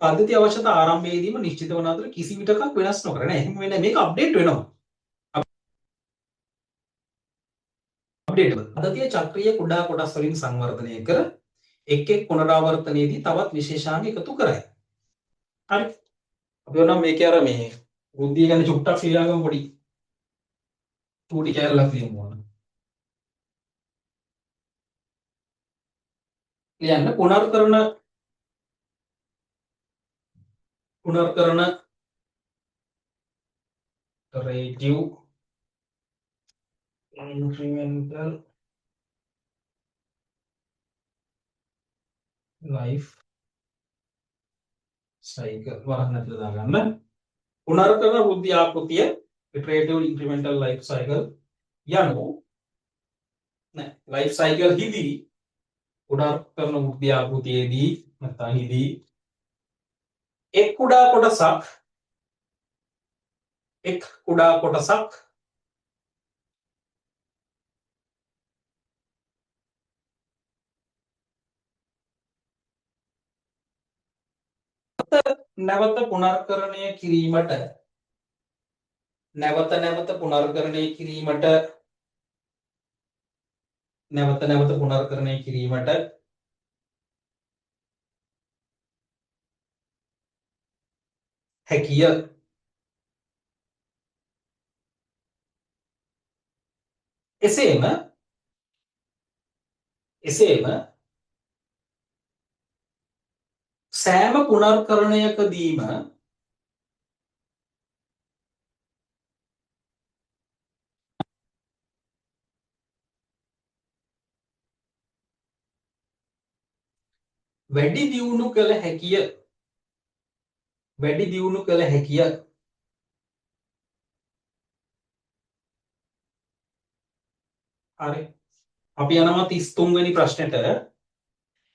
පද්ධතිය අවශ්‍යතා ආරම්භයේදීම නිශ්චිත වන අතර කිසි විටකක් වෙනස් නොකර නෑ. එහෙම වෙන්නේ මේක අප්ඩේට් වෙනවා. අප්ඩේට් වෙනවා. පද්ධතිය චක්‍රීය කුඩා කොටස් වලින් සංවර්ධනය කර එක් එක් පුනරාවර්තනයේදී තවත් විශේෂාංග එකතු කරයි. හරි. අපි ඕනම් මේකේ අර මේ වෘද්ධිය ගැන චුට්ටක් කියලාගමු පොඩි. චූටි කැලලක් ලියමු ඕන. ලියන්න පුනර්කරණ relative incremental life cycle වරහන් ඇතුළේ දාගන්න. පුනර්කරණ වෘද්ධි ආකෘතිය iterative incremental life cycle යනු නෑ life cycle හිදී පුනර්කරණ වෘද්ධි ආකෘතියේදී නැත්නම් හිදී එක් කුඩා කොටසක් නැවත පුනර්කරණය කිරීමට නැවත නැවත පුනර්කරණය කිරීමට හැකිය. එසේම සෑම පුනර්කරණයකදීම වැඩි දියුණු කළ හැකිය. හරි. අපි යනවා 33 වෙනි ප්‍රශ්නෙට.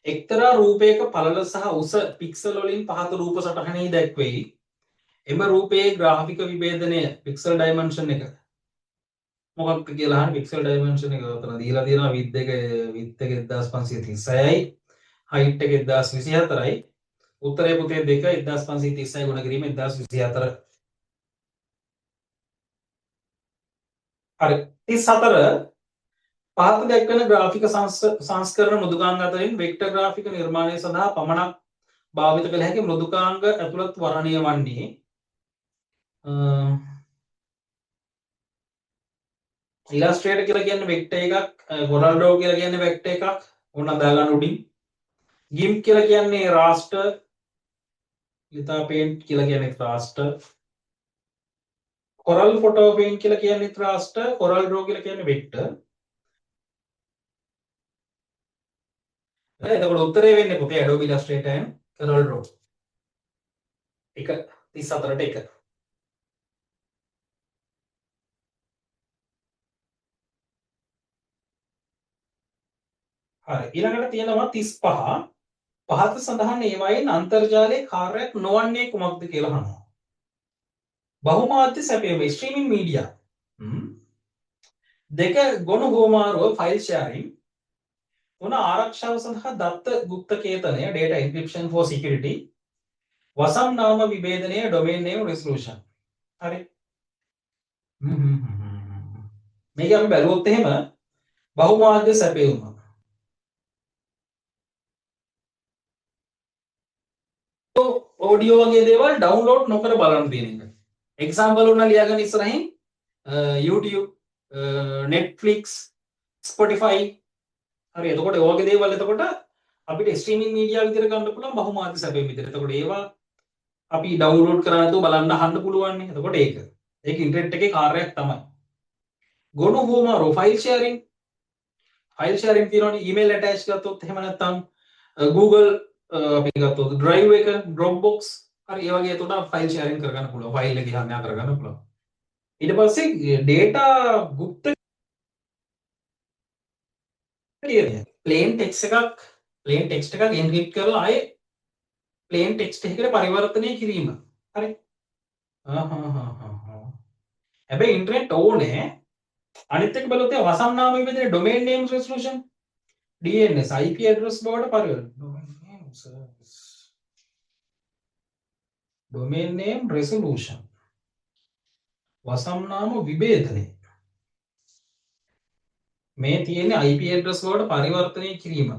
එක්තරා රූපයක පළල සහ උස පික්සල් වලින් පහත රූප සටහනෙහි දැක්වෙයි. එම රූපයේ ග්‍රාෆික විභේදනය පික්සල් ඩයිමන්ෂන් එක මොකක්ද කියලා අහන පික්සල් ඩයිමන්ෂන් එක උතන දීලා තියෙනවා width එක 1536යි height එක 1024යි උත්තරේ පුතේ 2 1536 ගුණ කිරීම 1024 හරි 34 පහත දැක්වෙන ග්‍රාෆික සංස්කරණ මෘදුකාංග අතරින් වෙක්ටර් ග්‍රාෆික නිර්මාණය සඳහා පමණක් භාවිත කළ හැකි මෘදුකාංග ඇතුළත් වර්ණය වන්නේ ඉලස්ට්‍රේටර් කියලා කියන්නේ වෙක්ටර් එකක් කොරල් ඩ්‍රෝ කියලා කියන්නේ වෙක්ටර් එකක් ඕන දාගන්න උඩින් GIMP කියලා කියන්නේ raster ලිතා paint කියලා කියන්නේ raster Coral Photo Paint කියලා කියන්නේ raster Coral Draw කියලා කියන්නේ වෙක්ටර් එතකොට උත්තරේ වෙන්නේ පුතේ Adobe Illustrator and Coral Draw 34ට 1 හරි ඊළඟට තියෙනවා 35 පහත සඳහන් ඒවායින් අන්තර්ජාලයේ කාර්යයක් නොවන්නේ කුමක්ද කියලා අහනවා බහුමාධ්‍ය සැපයීම ස්ට්‍රීමින් මීඩියා දෙක ගොනු හෝමාරුව ෆයිල් ෂෙයාරින් තුන ආරක්ෂාව සඳහා දත්ත ගුප්තකේතනය data encryption for security වසම් නාම විභේදනය domain name resolution හරි මේක අපි බැලුවොත් එහෙම බහුමාධ්‍ය සැපයීම ඔඩියෝ වගේ දේවල් ඩවුන්ලෝඩ් නොකර බලන්න තියෙන එක. එක්සැම්පල් උන ලියාගෙන ඉස්සරහින් YouTube, Netflix, Spotify හරි එතකොට ඔය වගේ දේවල් එතකොට අපිට ස්ට්‍රීමින් මීඩියා විදිහට ගන්න පුළුවන් බහුමාධ්‍ය සැපයීම විදිහට. එතකොට ඒවා අපි ඩවුන්ලෝඩ් කරලා නැතුව බලන්න අහන්න පුළුවන් නේ. එතකොට ඒක ඉන්ටර්නෙට් එකේ කාර්යයක් තමයි. ගොනු හෝමාරෝ ෆයිල් ෂෙයාරින් තියෙනවනේ ඊමේල් ඇටච් කරතොත් එහෙම නැත්නම් Google අපි ගත්තොත් drive එක Dropbox හරි ඒ වගේ එතකොට ෆයිල් ෂෙයාරින් කරගන්න පුළුවන් ෆයිල් එක ගන්න කරගන්න පුළුවන් ඊට පස්සේ data ගුප්ත කියන්නේ plain text එකක් encrypt කරලා ආයේ plain text එකකට පරිවර්තනය කිරීම හරි හැබැයි ඉන්ටර්නෙට් ඕනේ අනිත් එක බලුවොත් වසම් නාම විභේදනයේ domain name resolution DNS IP address බවට පරිවර්තන domain name resolution වසම් නාම විභේදනය මේ තියෙන්නේ IP address වලට පරිවර්තනය කිරීම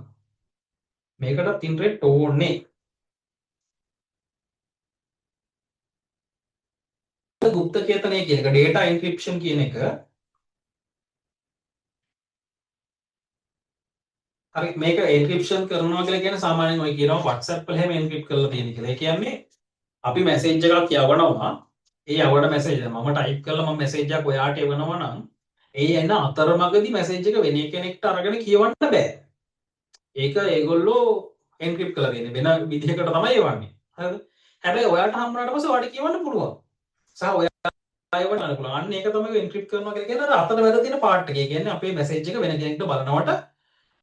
මේකටත් ඉන්ටර්නෙට් ඕනේ ගුප්තකේතනය කියන එක data encryption කියන එක හරි මේක එන්ක්‍රිප්ෂන් කරනවා කියලා කියන්නේ සාමාන්‍යයෙන් ඔය කියනවා WhatsApp වල හැම එන්ක්‍රිප්ට් කරලා තියෙන කියලා. ඒ කියන්නේ අපි මැසේජ් එකක් යවනවා. ඒ යවන මැසේජ් එක මම ටයිප් කරලා මම මැසේජ් එකක් ඔයාට එවනවා නම් ඒ එන අතරමඟදී මැසේජ් එක වෙන කෙනෙක්ට අරගෙන කියවන්න බෑ. ඒක ඒගොල්ලෝ එන්ක්‍රිප්ට් කරලා තියෙන්නේ වෙන විදිහකට තමයි එවන්නේ. හරිද? හැබැයි ඔයාට හම් වුණාට පස්සේ ඔයාට කියවන්න පුළුවන්. සහ ඔයා එවන්න පුළුවන්. අන්න ඒක තමයි එන්ක්‍රිප්ට් කරනවා කියලා කියන්නේ අර අතර වැද තියෙන පාර්ට් එක. ඒ කියන්නේ අපේ මැසේජ් එක වෙන කෙනෙක්ට බලනවට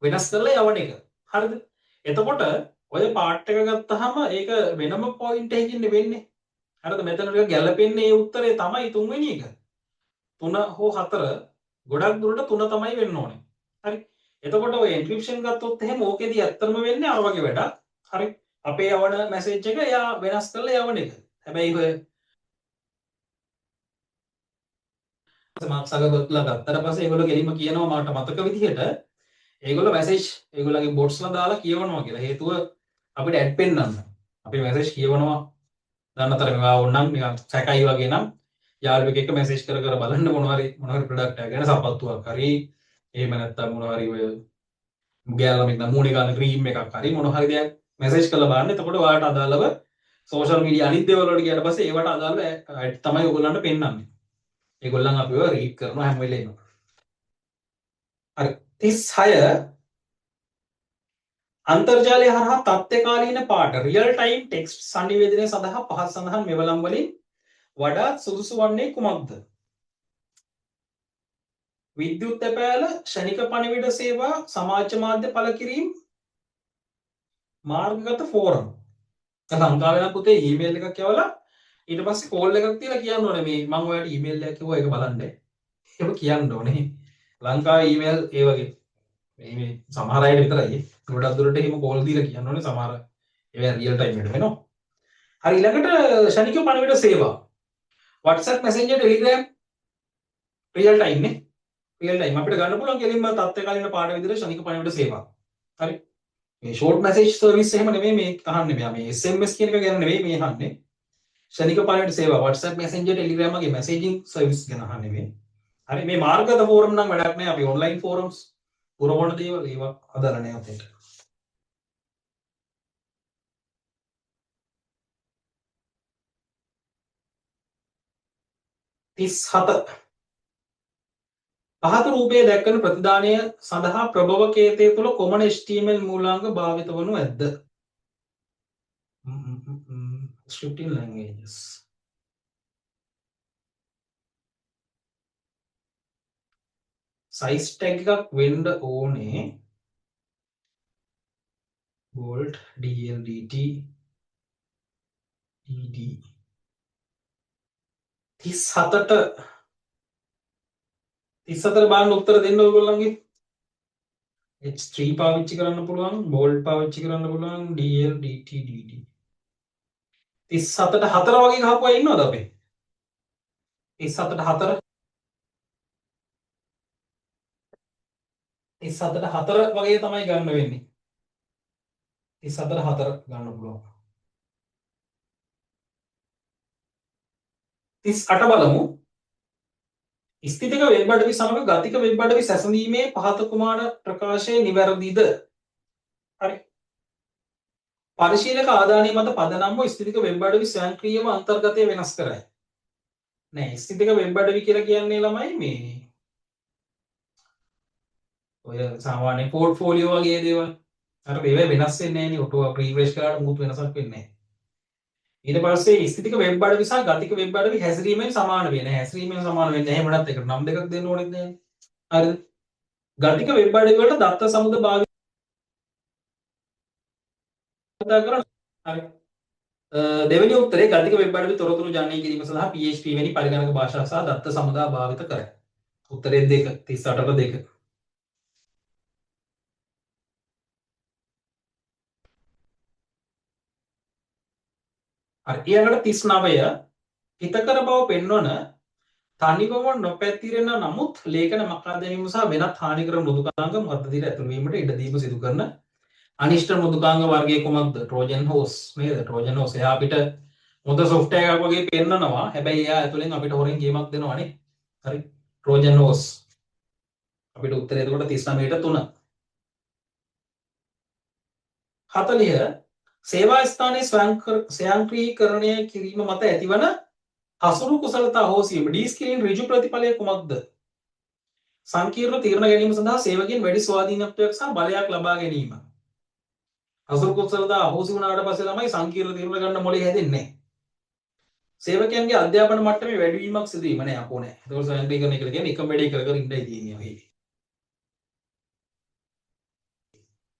වෙනස් කරලා යවන එක. හරිද? එතකොට ඔය පාර්ට් එක ගත්තාම ඒක වෙනම පොයින්ට් එකකින් වෙන්නේ. හරිද? මෙතන ටික ගැලපෙන්නේ ඒ උත්තරේ තමයි තුන්වෙනි එක. 3 හෝ 4 ගොඩක් දුරට 3 තමයි වෙන්න ඕනේ. හරි? එතකොට ඔය එන්ක්‍රිප්ෂන් ගත්තොත් එහෙම ඕකෙදී ඇත්තම වෙන්නේ අර වගේ වැඩක්. හරි? අපේ යවන මැසේජ් එක එයා වෙනස් කරලා යවන එක. හැබැයි ඔය මාක්ස් අගගොත්ලා ගත්තට පස්සේ ඒගොල්ලෝ ගෙලින්ම කියනවා මට මතක විදිහට ඒගොල්ලෝ මැසේජ් ඒගොල්ලන්ගේ බොට්ස්ලා දාලා කියවනවා කියලා. හේතුව අපිට ඇඩ් පෙන්වන්න. අපි මැසේජ් කියවනවා දන්නතර මේවා ඕනනම් නිකන් සැකයි වගේ නම් යාළුවෙක් එක්ක මැසේජ් කර කර බලන්න මොනවාරි ප්‍රොඩක්ට් එකක් ගැන සපත්තුවක් හරි එහෙම නැත්නම් මොනවාරි ඔය ගෑල්ලමෙක් නම් මූණේ ගන්න ක්‍රීම් එකක් හරි මොනවා හරි දෙයක් මැසේජ් කරලා බලන්න. එතකොට ඔයාලට අදාළව සෝෂල් මීඩියා අනිත් දේවල් වලට ගියාට පස්සේ ඒවට අදාළව ඇඩ් තමයි ඔයගොල්ලන්ට පෙන්වන්නේ. ඒගොල්ලන් අපිව රීඩ් කරනවා හැම වෙලේම. හරි 36 අන්තර්ජාලය හරහා තත්ත්වකාලීන පාට රියල් ටයිම් ටෙක්ස්ට් සංනිවේදනය සඳහා පහත් සඳහන් මෙවලම් වලින් වඩාත් සුදුසු වන්නේ කුමක්ද? විද්‍යුත් තැපෑල, ෂණික පණිවිඩ සේවා, සමාජ මාධ්‍ය පළ කිරීම, මාර්ගගත ෆෝරම්. ලංකාවේ නම් පුතේ ඊමේල් එකක් යවලා ඊට පස්සේ කෝල් එකක් තියලා කියන්න ඕනේ මේ මම ඔයාලට ඊමේල් එකක් කිව්වා ඒක බලන්න. ඒක කියන්න ඕනේ. ලංකාවේ ඊමේල් ඒ වගේ මේ සමහර අයට විතරයි. ගොඩක් දුරට එහෙම කෝල් දීලා කියන්න ඕනේ සමහර ඒවා රියල් ටයිම් එකට වෙනවා. හරි ඊළඟට ෂණික පණිවිඩ සේවා. WhatsApp Messenger Telegram real time නේ. රියල් ටයිම් අපිට ගන්න පුළුවන් කෙලින්ම තත්ත්වකාලීන පාඩ විදිහට ෂණික පණිවිඩ සේවා. හරි. මේ ෂෝට් මැසේජ් සර්විස් එහෙම නෙමෙයි මේ අහන්නේ මෙයා මේ SMS කියන එක ගැන නෙවෙයි මේ අහන්නේ. ෂණික පණිවිඩ සේවා WhatsApp Messenger Telegram වගේ මැසේජින් සර්විස් ගැන අහන්නේ මේ. හරි මේ මාර්ගගත ෆෝරම් නම් වැඩක් නෑ. අපි ඔන්ලයින් ෆෝරම්ස් පුරවන දේවල් ඒවා අදාළ නෑ අපිට. 37 පහත රූපයේ දැක්වෙන ප්‍රතිදානය සඳහා ප්‍රභවකේතය තුළ කොමන HTML මූලාංග භාවිත වනු ඇද්ද? Scripting languages. size tag එකක් වෙන්න ඕනේ bold dldt dd 37ට බලන්න උත්තර දෙන්න ඔයගොල්ලන්ගේ h3 පාවිච්චි කරන්න පුළුවන් bold පාවිච්චි කරන්න පුළුවන් dldt dd 37ට 4 වගේ ගහපුවා ඉන්නවද අපේ 37ට 4 37ට 4 වගේ තමයි ගන්න වෙන්නේ 37ට 4 ගන්න පුළුවන් 38 බලමු ස්ථිතික වෙබ් අඩවි සමග ගතික වෙබ් අඩවි සැසඳීමේ පහත කුමාර ප්‍රකාශය නිවැරදිද? හරි. පරිශීලක ආදානය මත පදනම්ව ස්ථිතික වෙබ් අඩවි ස්වයංක්‍රීයව අන්තර්ගතය වෙනස් කරයි. නෑ ස්ථිතික වෙබ් අඩවි කියලා කියන්නේ ළමයි මේ ඔය සාමාන්‍ය පෝර්ට්ෆෝලියෝ වගේ දේවල්. අර ඒවා වෙනස් වෙන්නේ නෑනේ ඔටෝ ප්‍රීෆ්‍රෙෂ් කරාට මුකුත් වෙනසක් වෙන්නේ නෑ. ඊට පස්සේ ස්ථිතික වෙබ් අඩවි සහ ගතික වෙබ් අඩවි හැසිරීමෙන් සමාන වෙන්නේ නැහැ. හැසිරීමෙන් සමාන වෙන්නේ නැහැ. එහෙම නැත්නම් ඒකට නම් දෙකක් දෙන්න ඕනෙත් නැහැ. හරිද? ගතික වෙබ් අඩවි වලට දත්ත සමුද භාවිත කරනවා. හරි. දෙවෙනි උත්තරේ ගතික වෙබ් අඩවි තොරතුරු ජනනය කිරීම සඳහා PHP වැනි පරිගණක භාෂා සහ දත්ත සමුදා භාවිත කරයි. උත්තරේ 2 38ට 2. හරි. ඊළඟට 39 හිතකර බව පෙන්වන තනිවම නොපැතිරෙන නමුත් ලේඛන මකා දැමීම සහ වෙනත් හානිකර මෘදුකාංග මතදිර ඇතුළු වීමට ඉඩ දීම සිදු කරන අනිෂ්ට මෘදුකාංග වර්ගය කුමක්ද? ට්‍රෝජන් හෝස් නේද? ට්‍රෝජන් හෝස් එයා අපිට මොකද සොෆ්ට්වෙයාර් එකක් වගේ පෙන්නනවා. හැබැයි එයා ඇතුලෙන් අපිට හොරෙන් ගේමක් දෙනවානේ. හරි. ට්‍රෝජන් හෝස් අපිට උත්තරේ එතකොට 39ට 3. 40 සේවා ස්ථානයේ ස්වයංක්‍රීකරණය කිරීම මත ඇතිවන හසුරු කුසලතා හෝසීම ඩීස්කිලින් ඍජු ප්‍රතිඵලය කුමක්ද? සංකීර්ණ තීරණ ගැනීම සඳහා සේවකයන් වැඩි ස්වාධීනත්වයක් සහ බලයක් ලබා ගැනීම. හසුරු කුසලතා අහෝසි වුණාට පස්සේ තමයි සංකීර්ණ තීරණ ගන්න මොලේ හැදෙන්නේ. සේවකයන්ගේ අධ්‍යාපන මට්ටමේ වැඩිවීමක් සිදු වීම නෑ අපෝ නෑ. ඒකෝර ස්වයංක්‍රීකරණය කියලා කියන්නේ එකම වැඩේ කර කර ඉන්නයි තියෙන්නේ ඔහේ.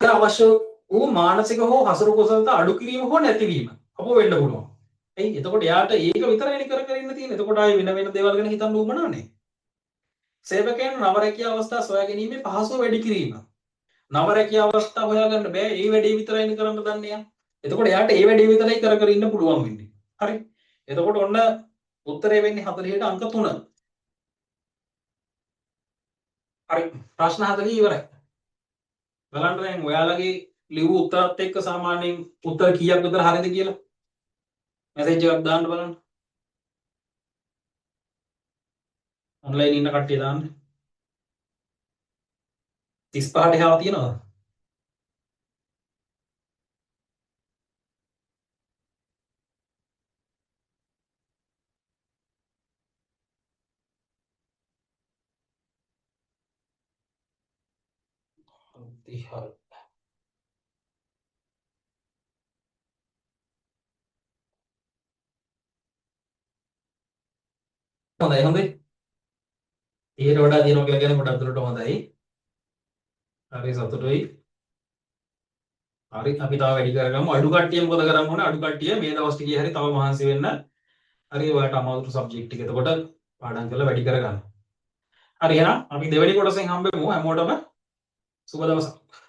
අවශ්‍ය වූ මානසික හෝ හසුරු කුසලතා අඩු කිරීම හෝ නැතිවීම අපෝ වෙන්න පුළුවන්. එයි එතකොට යාට ඒක විතරයි කර කර ඉන්න තියෙන්නේ. එතකොට ආයේ වෙන දේවල් ගැන හිතන්න උවමනා නෑ. සේවකයන් නව රැකියා අවස්ථා සොයා ගැනීමේ පහසුව වැඩි කිරීම. නව රැකියා අවස්ථා හොයාගන්න බෑ. ඒ වැඩේ විතරයි කරන්න දන්නේ යා. එතකොට යාට ඒ වැඩේ විතරයි කර කර ඉන්න පුළුවන් වෙන්නේ. හරි. එතකොට ඔන්න උත්තරේ වෙන්නේ 40ට අංක 3. හරි. ප්‍රශ්න 40 ඉවරයි. බලන්න දැන් ඔයාලගේ ලියපු උත්තරත් එක්ක සාමාන්‍යයෙන් උත්තර කීයක් විතර හරියද කියලා මැසේජ් එකක් දාන්න බලන්න. ඔන්ලයින් ඉන්න කට්ටිය දාන්න. 35ට එහා තියෙනවද? හොඳයි හොඳයි. ඊට වඩා දිනනවා කියලා කියන්නේ ගොඩක් දුරට හොඳයි. හරි සතුටුයි. හරි අපි තව වැඩි කරගමු. අඩු කට්ටිය මොකද කරන්න ඕනේ? අඩු කට්ටිය මේ දවස් ටිකේ හරි තව මහන්සි වෙන්න. හරි ඔයාලට අමාරු සබ්ජෙක්ට් එක. එතකොට පාඩම් කරලා වැඩි කරගන්න. හරි එහෙනම් අපි දෙවෙනි කොටසෙන් හම්බෙමු හැමෝටම සුබ දවසක්.